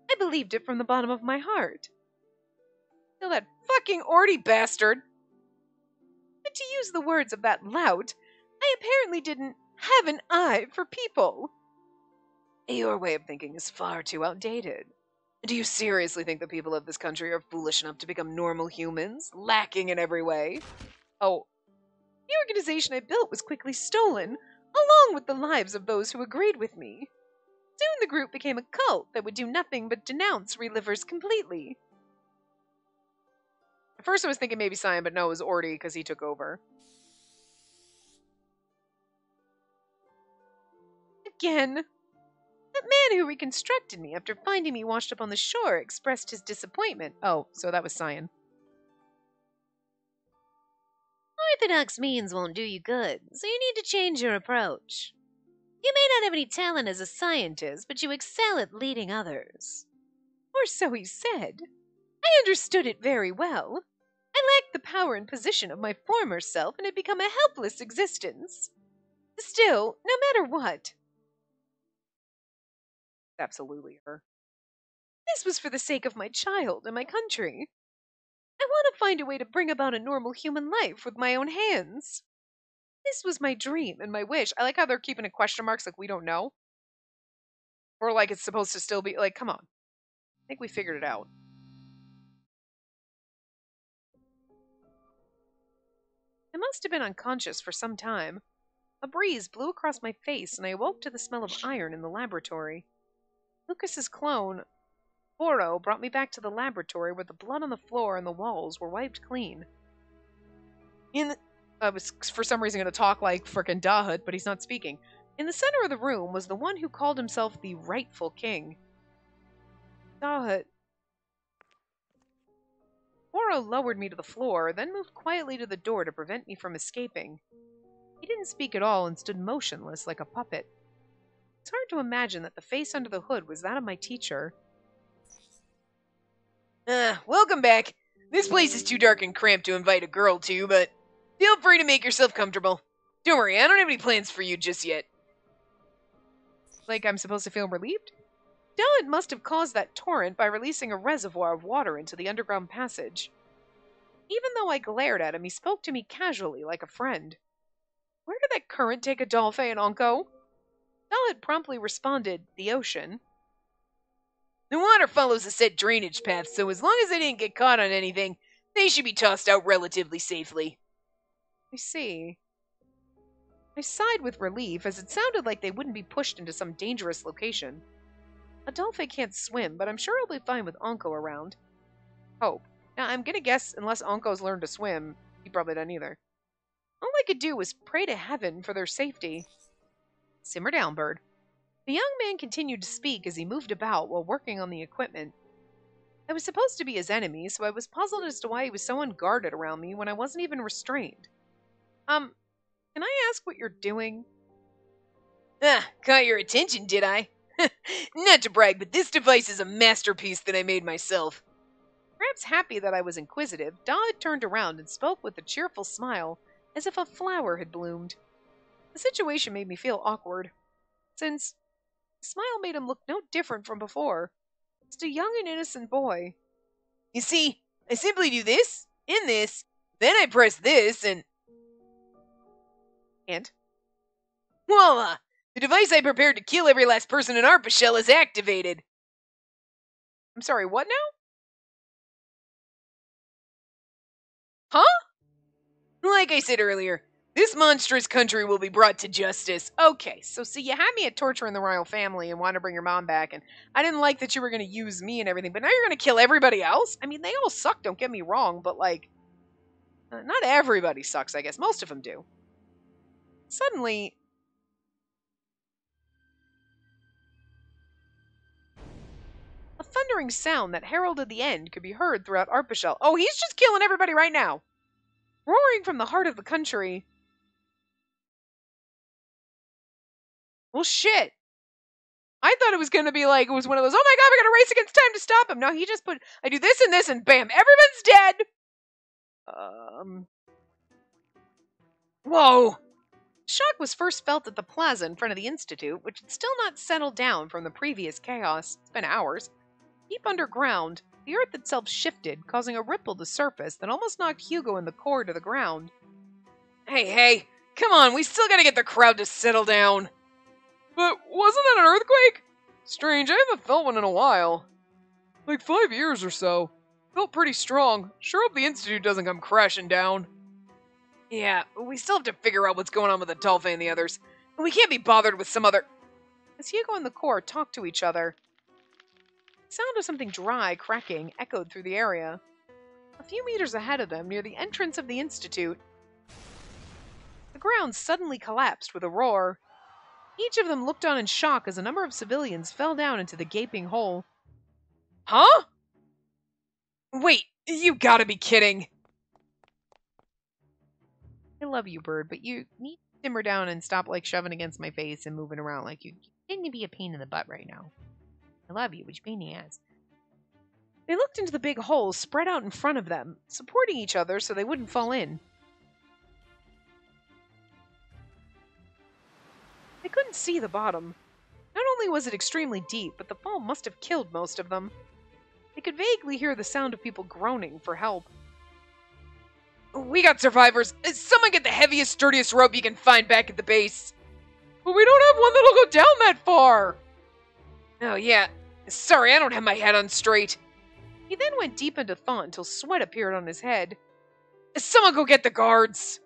I believed it from the bottom of my heart. Still that fucking Orty bastard. But to use the words of that lout, I apparently didn't have an eye for people. Your way of thinking is far too outdated. Do you seriously think the people of this country are foolish enough to become normal humans, lacking in every way? Oh, the organization I built was quickly stolen, along with the lives of those who agreed with me. Soon the group became a cult that would do nothing but denounce relivers completely. At first I was thinking maybe Cyan, but no, it was Orty because he took over. Again. That man who reconstructed me after finding me washed up on the shore expressed his disappointment. Oh, so that was Cyan. Orthodox means won't do you good, so you need to change your approach. You may not have any talent as a scientist, but you excel at leading others. Or so he said. I understood it very well. I lacked the power and position of my former self and had become a helpless existence. Still, no matter what, Absolutely her. this was for the sake of my child and my country. I want to find a way to bring about a normal human life with my own hands. This was my dream and my wish. I like how they're keeping it question marks like we don't know. Or like it's supposed to still be like, come on. I think we figured it out. I must have been unconscious for some time. A breeze blew across my face and I awoke to the smell of iron in the laboratory. Lucas's clone, Boro, brought me back to the laboratory where the blood on the floor and the walls were wiped clean. I was for some reason going to talk like frickin' Dahut, but he's not speaking. In the center of the room was the one who called himself the rightful king. Dahut. Boro lowered me to the floor, then moved quietly to the door to prevent me from escaping. He didn't speak at all and stood motionless like a puppet. It's hard to imagine that the face under the hood was that of my teacher. Welcome back. This place is too dark and cramped to invite a girl to, but feel free to make yourself comfortable. Don't worry, I don't have any plans for you just yet. Like I'm supposed to feel relieved? Dahut must have caused that torrent by releasing a reservoir of water into the underground passage. Even though I glared at him, he spoke to me casually like a friend. Where did that current take Adolphe and Onko? Dahut promptly responded, the ocean. The water follows a set drainage path, so as long as they didn't get caught on anything, they should be tossed out relatively safely. I see. I sighed with relief, as it sounded like they wouldn't be pushed into some dangerous location. Adolphe can't swim, but I'm sure he'll be fine with Onko around. Hope. Now, I'm gonna guess unless Onko's learned to swim, he probably doesn't either. All I could do was pray to heaven for their safety. Simmer down, bird. The young man continued to speak as he moved about while working on the equipment. I was supposed to be his enemy, so I was puzzled as to why he was so unguarded around me when I wasn't even restrained. Can I ask what you're doing? Caught your attention, did I? Not to brag, but this device is a masterpiece that I made myself. Perhaps happy that I was inquisitive, Dahut turned around and spoke with a cheerful smile, as if a flower had bloomed. The situation made me feel awkward, since the smile made him look no different from before. Just a young and innocent boy. You see, I simply do this, and this, then I press this, and... Voila! The device I prepared to kill every last person in Arpachel is activated. I'm sorry, what now? Huh? Like I said earlier, This monstrous country will be brought to justice. Okay, so see, you had me at torturing the royal family and wanted to bring your mom back, and I didn't like that you were going to use me and everything, but now you're going to kill everybody else? I mean, they all suck, don't get me wrong, but like, not everybody sucks, I guess. Most of them do. Suddenly, a thundering sound that heralded the end could be heard throughout Arpachel. Oh, he's just killing everybody right now. Roaring from the heart of the country. Well, shit. I thought it was going to be like, it was one of those, oh my god, we got to race against time to stop him. No, he just put, I do this and this and bam, everyone's dead. Whoa. Shock was first felt at the plaza in front of the Institute, which had still not settled down from the previous chaos. It's been hours. Deep underground, the earth itself shifted, causing a ripple to surface that almost knocked Hugo and the core to the ground. Hey, come on, we still gotta get the crowd to settle down. But wasn't that an earthquake? Strange, I haven't felt one in a while. Like 5 years or so. Felt pretty strong. Sure hope the Institute doesn't come crashing down. Yeah, we still have to figure out what's going on with Adolphe and the others. And we can't be bothered with some other... As Hugo and the core talked to each other, the sound of something dry cracking echoed through the area. A few meters ahead of them, near the entrance of the Institute, the ground suddenly collapsed with a roar. Each of them looked on in shock as a number of civilians fell down into the gaping hole. Huh? Wait, you gotta be kidding. I love you, Bird, but you need to simmer down and stop like shoving against my face and moving around like you need to be a pain in the butt right now. I love you, but you pain in the ass. They looked into the big hole spread out in front of them, supporting each other so they wouldn't fall in. They couldn't see the bottom. Not only was it extremely deep, but the fall must have killed most of them. They could vaguely hear the sound of people groaning for help. We got survivors. Someone get the heaviest, sturdiest rope you can find back at the base. But we don't have one that'll go down that far. Oh, yeah. Sorry, I don't have my head on straight. He then went deep into thought until sweat appeared on his head. Someone go get the guards.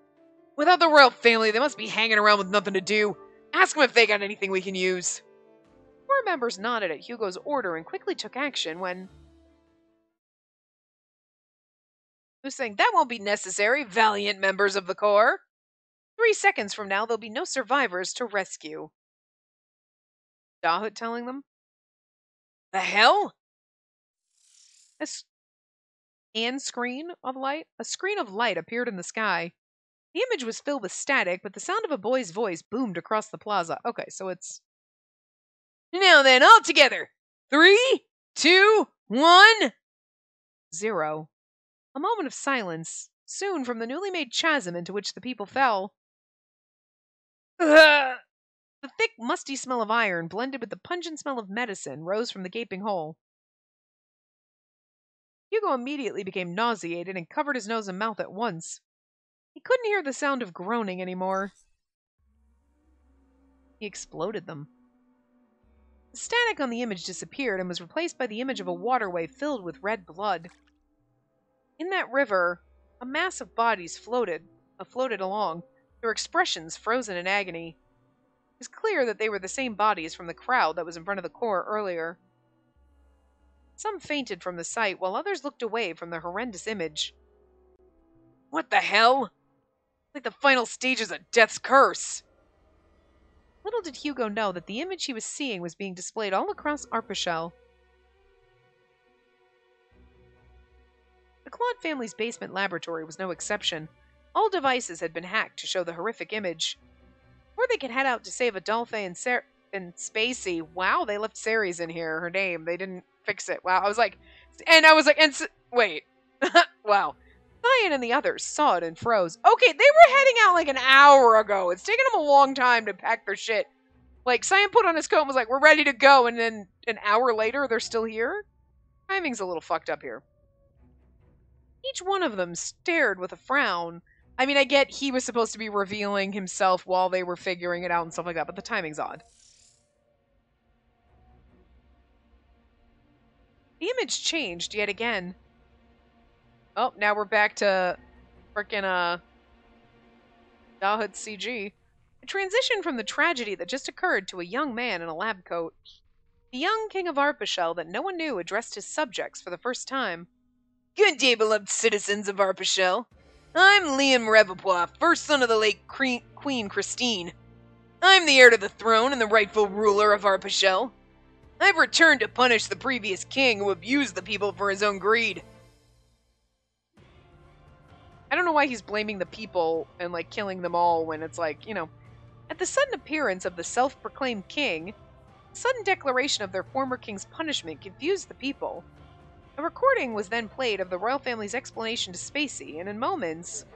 Without the royal family, they must be hanging around with nothing to do. Ask them if they got anything we can use. Four members nodded at Hugo's order and quickly took action when... Who's saying, that won't be necessary, valiant members of the Corps. 3 seconds from now, there'll be no survivors to rescue. Dahut telling them? The hell? A screen of light? A screen of light appeared in the sky. The image was filled with static, but the sound of a boy's voice boomed across the plaza. Okay, so it's... Now then, all together. 3, 2, 1... 0. A moment of silence. Soon, from the newly made chasm into which the people fell... The thick, musty smell of iron, blended with the pungent smell of medicine, rose from the gaping hole. Hugo immediately became nauseated and covered his nose and mouth at once. He couldn't hear the sound of groaning anymore. He exploded them. The static on the image disappeared and was replaced by the image of a waterway filled with red blood. In that river, a mass of bodies floated along, their expressions frozen in agony. It was clear that they were the same bodies from the crowd that was in front of the Corps earlier. Some fainted from the sight, while others looked away from the horrendous image. What the hell? Like the final stages of Death's Curse. Little did Hugo know that the image he was seeing was being displayed all across Arpachel. The Claude family's basement laboratory was no exception. All devices had been hacked to show the horrific image. Before they could head out to save Adolphe and Spacey, wow, they left Ceres in here, her name. They didn't fix it. Wow, wait. Wow. Cyan and the others saw it and froze. Okay, they were heading out like an hour ago. It's taken them a long time to pack their shit. Like, Cyan put on his coat and was like, we're ready to go, and then an hour later, they're still here? Timing's a little fucked up here. Each one of them stared with a frown. I mean, I get he was supposed to be revealing himself while they were figuring it out and stuff like that, but the timing's odd. The image changed yet again. Oh, now we're back to frickin' Dahut CG. A transition from the tragedy that just occurred to a young man in a lab coat. The young king of Arpachel that no one knew addressed his subjects for the first time. Good day, beloved citizens of Arpachel. I'm Liam Revopois, first son of the late Queen Christine. I'm the heir to the throne and the rightful ruler of Arpachel. I've returned to punish the previous king who abused the people for his own greed. I don't know why he's blaming the people and, like, killing them all when it's like, you know. At the sudden appearance of the self-proclaimed king, the sudden declaration of their former king's punishment confused the people. A recording was then played of the royal family's explanation to Spacey, and in moments,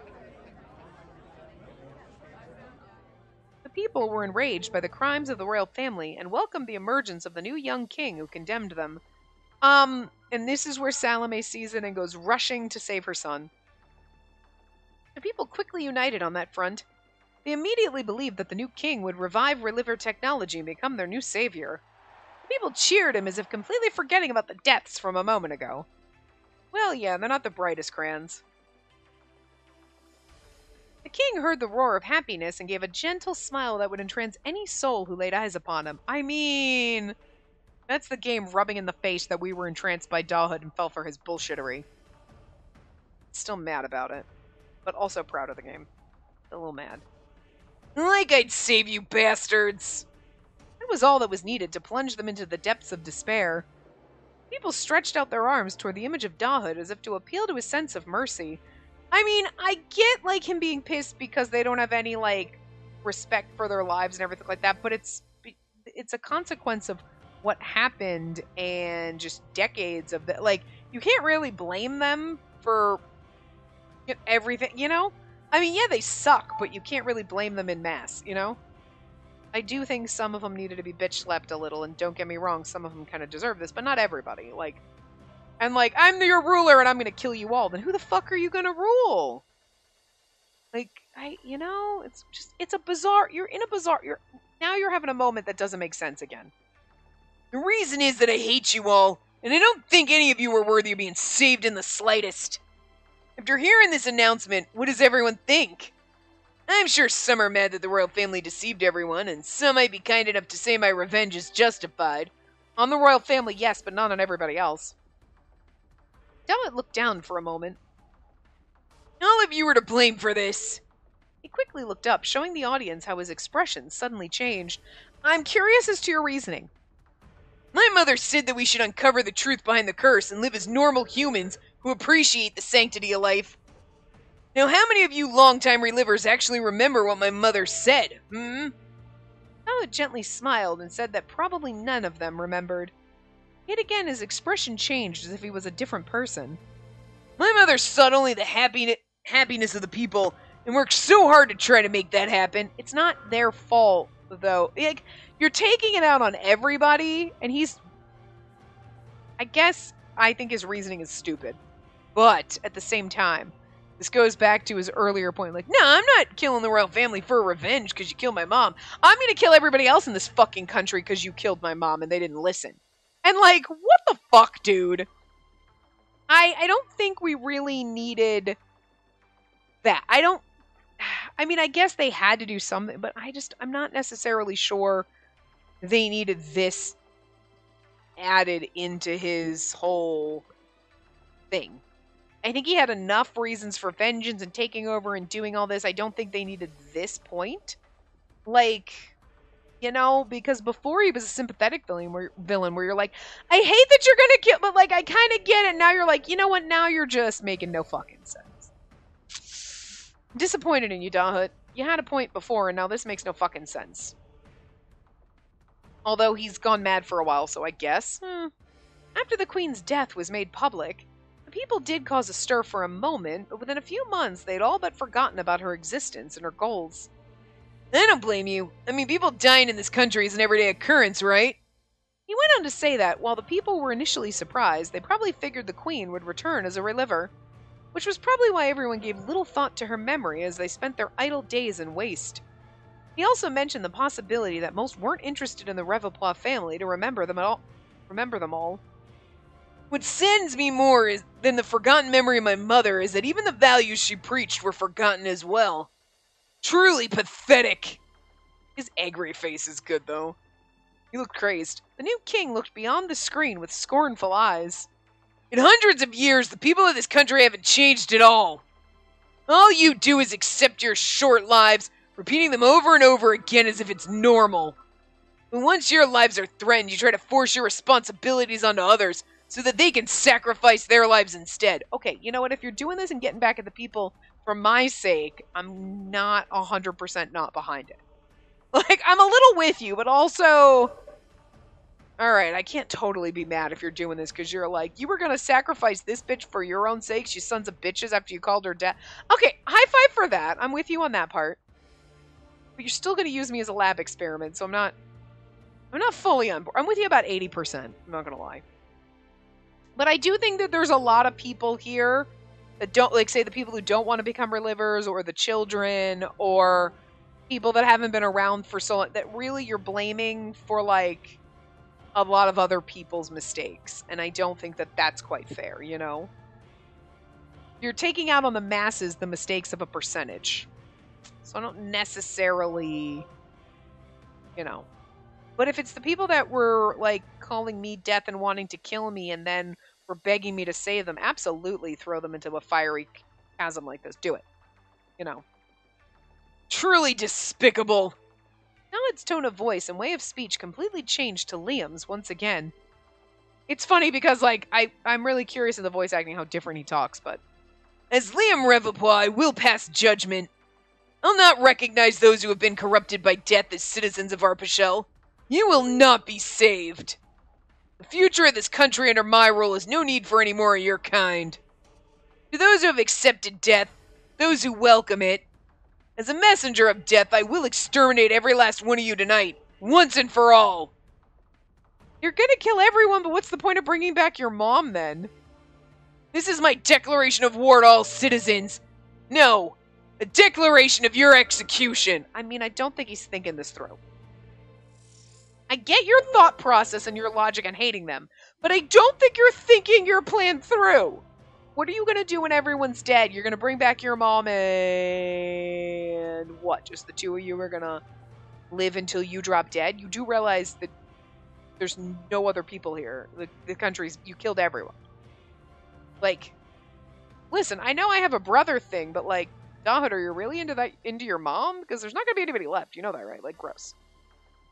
the people were enraged by the crimes of the royal family and welcomed the emergence of the new young king who condemned them. And this is where Salome sees it and goes rushing to save her son. The people quickly united on that front. They immediately believed that the new king would revive reliver technology and become their new savior. The people cheered him as if completely forgetting about the deaths from a moment ago. Well, yeah, they're not the brightest crayons. The king heard the roar of happiness and gave a gentle smile that would entrance any soul who laid eyes upon him. I mean, that's the game rubbing in the face that we were entranced by Dahud and fell for his bullshittery. Still mad about it, but also proud of the game. A little mad. Like I'd save you bastards! That was all that was needed to plunge them into the depths of despair. People stretched out their arms toward the image of Dahud as if to appeal to his sense of mercy. I mean, I get, like, him being pissed because they don't have any, like, respect for their lives and everything like that, but it's a consequence of what happened and just decades of that. Like, you can't really blame them for everything, you know? I mean, yeah, they suck, but you can't really blame them en masse, you know? I do think some of them needed to be bitch slapped a little, and don't get me wrong, some of them kind of deserve this, but not everybody. Like, and like, I'm your ruler and I'm gonna kill you all, then who the fuck are you gonna rule? Like, it's a bizarre, now you're having a moment that doesn't make sense again. The reason is that I hate you all, and I don't think any of you are worthy of being saved in the slightest. After hearing this announcement, what does everyone think? I'm sure some are mad that the royal family deceived everyone, and some might be kind enough to say my revenge is justified. On the royal family, yes, but not on everybody else. Dahut looked down for a moment. All of you are to blame for this. He quickly looked up, showing the audience how his expression suddenly changed. I'm curious as to your reasoning. My mother said that we should uncover the truth behind the curse and live as normal humans who appreciate the sanctity of life. Now, how many of you longtime relivers actually remember what my mother said, Dahut gently smiled and said that probably none of them remembered. Yet again, his expression changed as if he was a different person. My mother sought only the happiness of the people and worked so hard to try to make that happen. It's not their fault, though. Like, you're taking it out on everybody, and I think his reasoning is stupid. But, at the same time, this goes back to his earlier point, like, no, I'm not killing the royal family for revenge because you killed my mom. I'm gonna kill everybody else in this fucking country because you killed my mom and they didn't listen. And, like, what the fuck, dude? I don't think we really needed that. I mean, I guess they had to do something, but I'm not necessarily sure they needed this added into his whole thing. I think he had enough reasons for vengeance and taking over and doing all this. I don't think they needed this point. Like, you know, because before he was a sympathetic villain where you're like, I hate that you're gonna kill, but like, I kind of get it. Now you're like, you know what? Now you're just making no fucking sense. I'm disappointed in you, Dahut. You had a point before, and now this makes no fucking sense. Although he's gone mad for a while, so I guess. After the Queen's death was made public, the people did cause a stir for a moment, but within a few months they'd all but forgotten about her existence and her goals. I don't blame you. I mean, people dying in this country is an everyday occurrence, right? He went on to say that, while the people were initially surprised, they probably figured the Queen would return as a reliver, which was probably why everyone gave little thought to her memory as they spent their idle days in waste. He also mentioned the possibility that most weren't interested in the Revopois family to remember them all. What saddens me more than the forgotten memory of my mother is that even the values she preached were forgotten as well. Truly pathetic. His angry face is good, though. He looked crazed. The new king looked beyond the screen with scornful eyes. In hundreds of years, the people of this country haven't changed at all. All you do is accept your short lives, repeating them over and over again as if it's normal. But once your lives are threatened, you try to force your responsibilities onto others so that they can sacrifice their lives instead. Okay, you know what? If you're doing this and getting back at the people for my sake, I'm not 100% not behind it. Like, I'm a little with you, but also... Alright, I can't totally be mad if you're doing this, because you're like, you were going to sacrifice this bitch for your own sakes, you sons of bitches, after you called her dad. Okay, high five for that. I'm with you on that part. But you're still going to use me as a lab experiment, so I'm not fully on board. I'm with you about 80%, I'm not going to lie. But I do think that there's a lot of people here that don't, like, say the people who don't want to become relivers, or the children, or people that haven't been around for so long, that really you're blaming for, like, a lot of other people's mistakes. And I don't think that that's quite fair, you know? You're taking out on the masses the mistakes of a percentage. So I don't necessarily, you know. But if it's the people that were, like, calling me death and wanting to kill me and then were begging me to save them, absolutely throw them into a fiery chasm like this. Do it. You know. Truly despicable. Its tone of voice and way of speech completely changed to Liam's once again. It's funny because, like, I'm really curious in the voice acting how different he talks, but... As Liam Revopois, I will pass judgment. I'll not recognize those who have been corrupted by death as citizens of Arpachel. You will not be saved. The future of this country under my rule has no need for any more of your kind. To those who have accepted death, those who welcome it, as a messenger of death, I will exterminate every last one of you tonight, once and for all. You're gonna kill everyone, but what's the point of bringing back your mom, then? This is my declaration of war to all citizens. No, a declaration of your execution. I mean, I don't think he's thinking this through. I get your thought process and your logic and hating them, but I don't think you're thinking your plan through. What are you going to do when everyone's dead? You're going to bring back your mom and what? Just the two of you are going to live until you drop dead? You do realize that there's no other people here. The country's... You killed everyone. Like, listen, I know I have a brother thing, but like, Dahud, are you really into your mom? Because there's not going to be anybody left. You know that, right? Like, gross.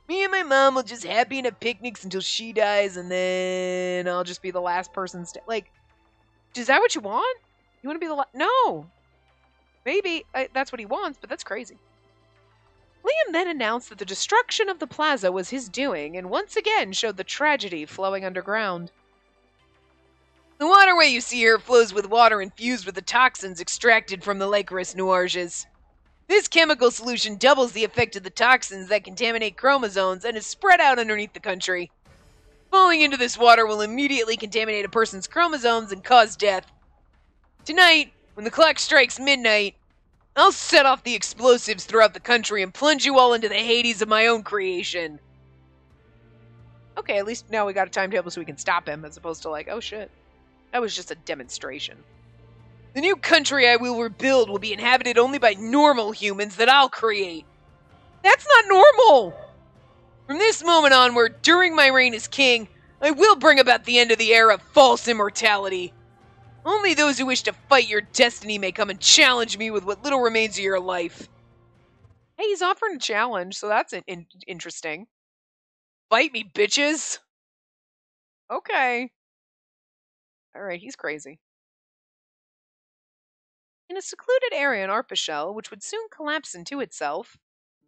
Me and my mom will just happy and have picnics until she dies, and then I'll just be the last person like... Is that what you want? You want to be the No. Maybe that's what he wants, but that's crazy. Liam then announced that the destruction of the plaza was his doing, and once again showed the tragedy flowing underground. The waterway you see here flows with water infused with the toxins extracted from the Lycoris Noirges. This chemical solution doubles the effect of the toxins that contaminate chromosomes and is spread out underneath the country. Falling into this water will immediately contaminate a person's chromosomes and cause death. Tonight, when the clock strikes midnight, I'll set off the explosives throughout the country and plunge you all into the Hades of my own creation. Okay, at least now we got a timetable so we can stop him, as opposed to like, oh shit, that was just a demonstration. The new country I will rebuild will be inhabited only by normal humans that I'll create. That's not normal! From this moment onward, during my reign as king, I will bring about the end of the era of false immortality. Only those who wish to fight your destiny may come and challenge me with what little remains of your life. Hey, he's offering a challenge, so that's interesting. Fight me, bitches! Okay. Alright, he's crazy. In a secluded area in Arpachel, which would soon collapse into itself,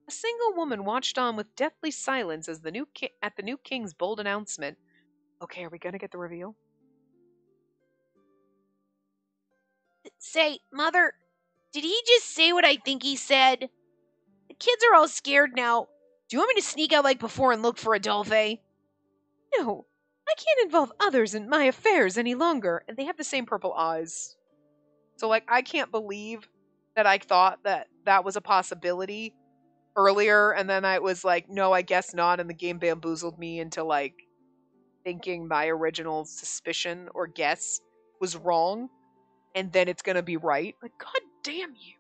a single woman watched on with deathly silence as the new king's bold announcement. Okay, are we gonna get the reveal? Say, Mother, did he just say what I think he said? The kids are all scared now. Do you want me to sneak out like before and look for Adolphe? No, I can't involve others in my affairs any longer, and they have the same purple eyes. So, like, I can't believe that I thought that that was a possibility earlier, and then I was like, no, I guess not, and the game bamboozled me into, like, thinking my original suspicion or guess was wrong, and then it's gonna be right. Like, god damn you.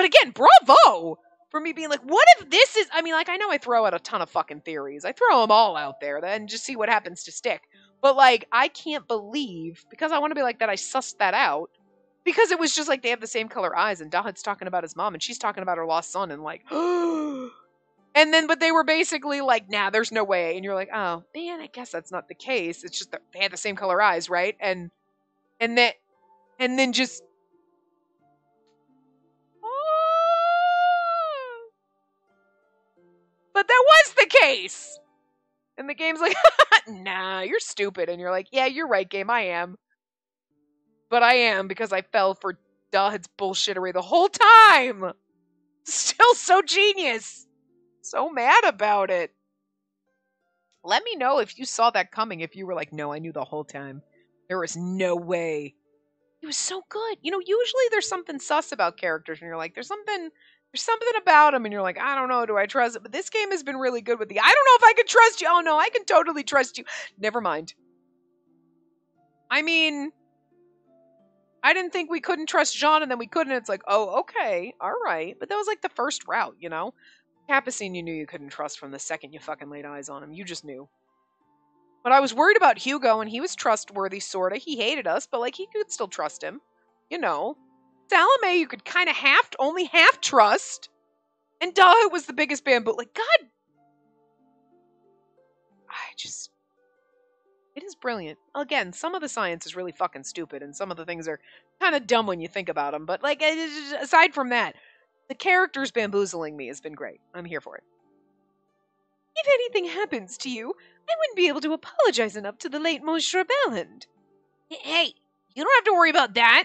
But again, bravo for me being like, what if this is, I mean, like, I know I throw out a ton of fucking theories. I throw them all out there and just see what happens to stick. But, like, I can't believe, because I want to be like that, I sussed that out. Because it was just like they have the same color eyes, and Dahid's talking about his mom, and she's talking about her lost son, and like, and then, but they were basically like, nah, there's no way. And you're like, oh, man, I guess that's not the case. It's just that they had the same color eyes, right? And that, and then just, but that was the case. And the game's like, nah, you're stupid. And you're like, yeah, you're right, game, I am. But I am, because I fell for Dahid's bullshittery the whole time. Still so genius. So mad about it. Let me know if you saw that coming, if you were like, no, I knew the whole time. There was no way. He was so good. You know, usually there's something sus about characters, and you're like, there's something about him, and you're like, I don't know, do I trust it? But this game has been really good with the, I don't know if I can trust you. Oh no, I can totally trust you. Never mind. I mean, I didn't think we couldn't trust Jean, and then we couldn't. It's like, oh, okay, all right. But that was like the first route, you know? Capucine you knew you couldn't trust from the second you fucking laid eyes on him. You just knew. But I was worried about Hugo, and he was trustworthy, sorta. He hated us, but like, he could still trust him. You know? Salome you could kind of only half trust. And Dahid was the biggest bamboo. Like, God. It is brilliant. Again, some of the science is really fucking stupid, and some of the things are kind of dumb when you think about them. But, like, aside from that, the characters bamboozling me has been great. I'm here for it. If anything happens to you, I wouldn't be able to apologize enough to the late Monsieur Balland. Hey, you don't have to worry about that.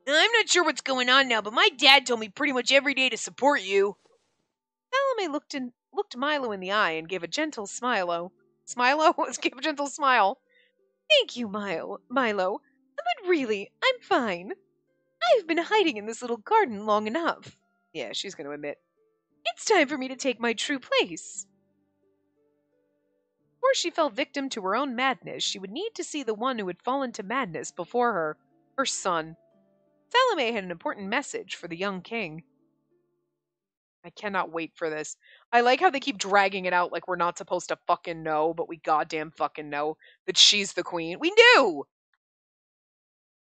I'm not sure what's going on now, but my dad told me pretty much every day to support you. Salome looked Milo in the eye and gave a gentle smile. Give a gentle smile. Thank you, Milo. But really, I'm fine. I've been hiding in this little garden long enough. Yeah, she's going to admit. It's time for me to take my true place. Before she fell victim to her own madness, she would need to see the one who had fallen to madness before her son. Salome had an important message for the young king. I cannot wait for this. I like how they keep dragging it out like we're not supposed to fucking know, but we goddamn fucking know that she's the queen. We knew!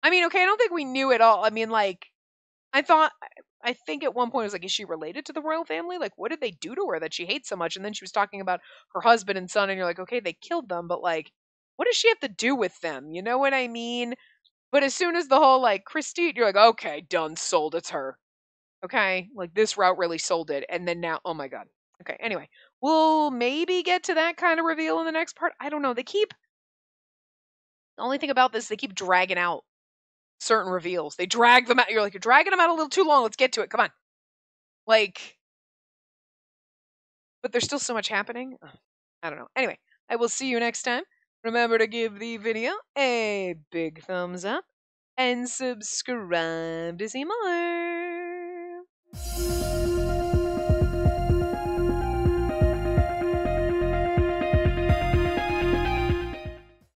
I mean, okay, I don't think we knew it all. I mean, like, I think at one point it was like, is she related to the royal family? Like, what did they do to her that she hates so much? And then she was talking about her husband and son, and you're like, okay, they killed them, but like, what does she have to do with them? You know what I mean? But as soon as the whole, like, Christine, you're like, okay, done, sold, it's her. Okay, like, this route really sold it. And then now, oh my god. Okay, anyway, we'll maybe get to that kind of reveal in the next part. I don't know. The only thing about this, they keep dragging out certain reveals. They drag them out. You're like, you're dragging them out a little too long. Let's get to it. Come on. Like, but there's still so much happening. I don't know. Anyway, I will see you next time. Remember to give the video a big thumbs up and subscribe to see more.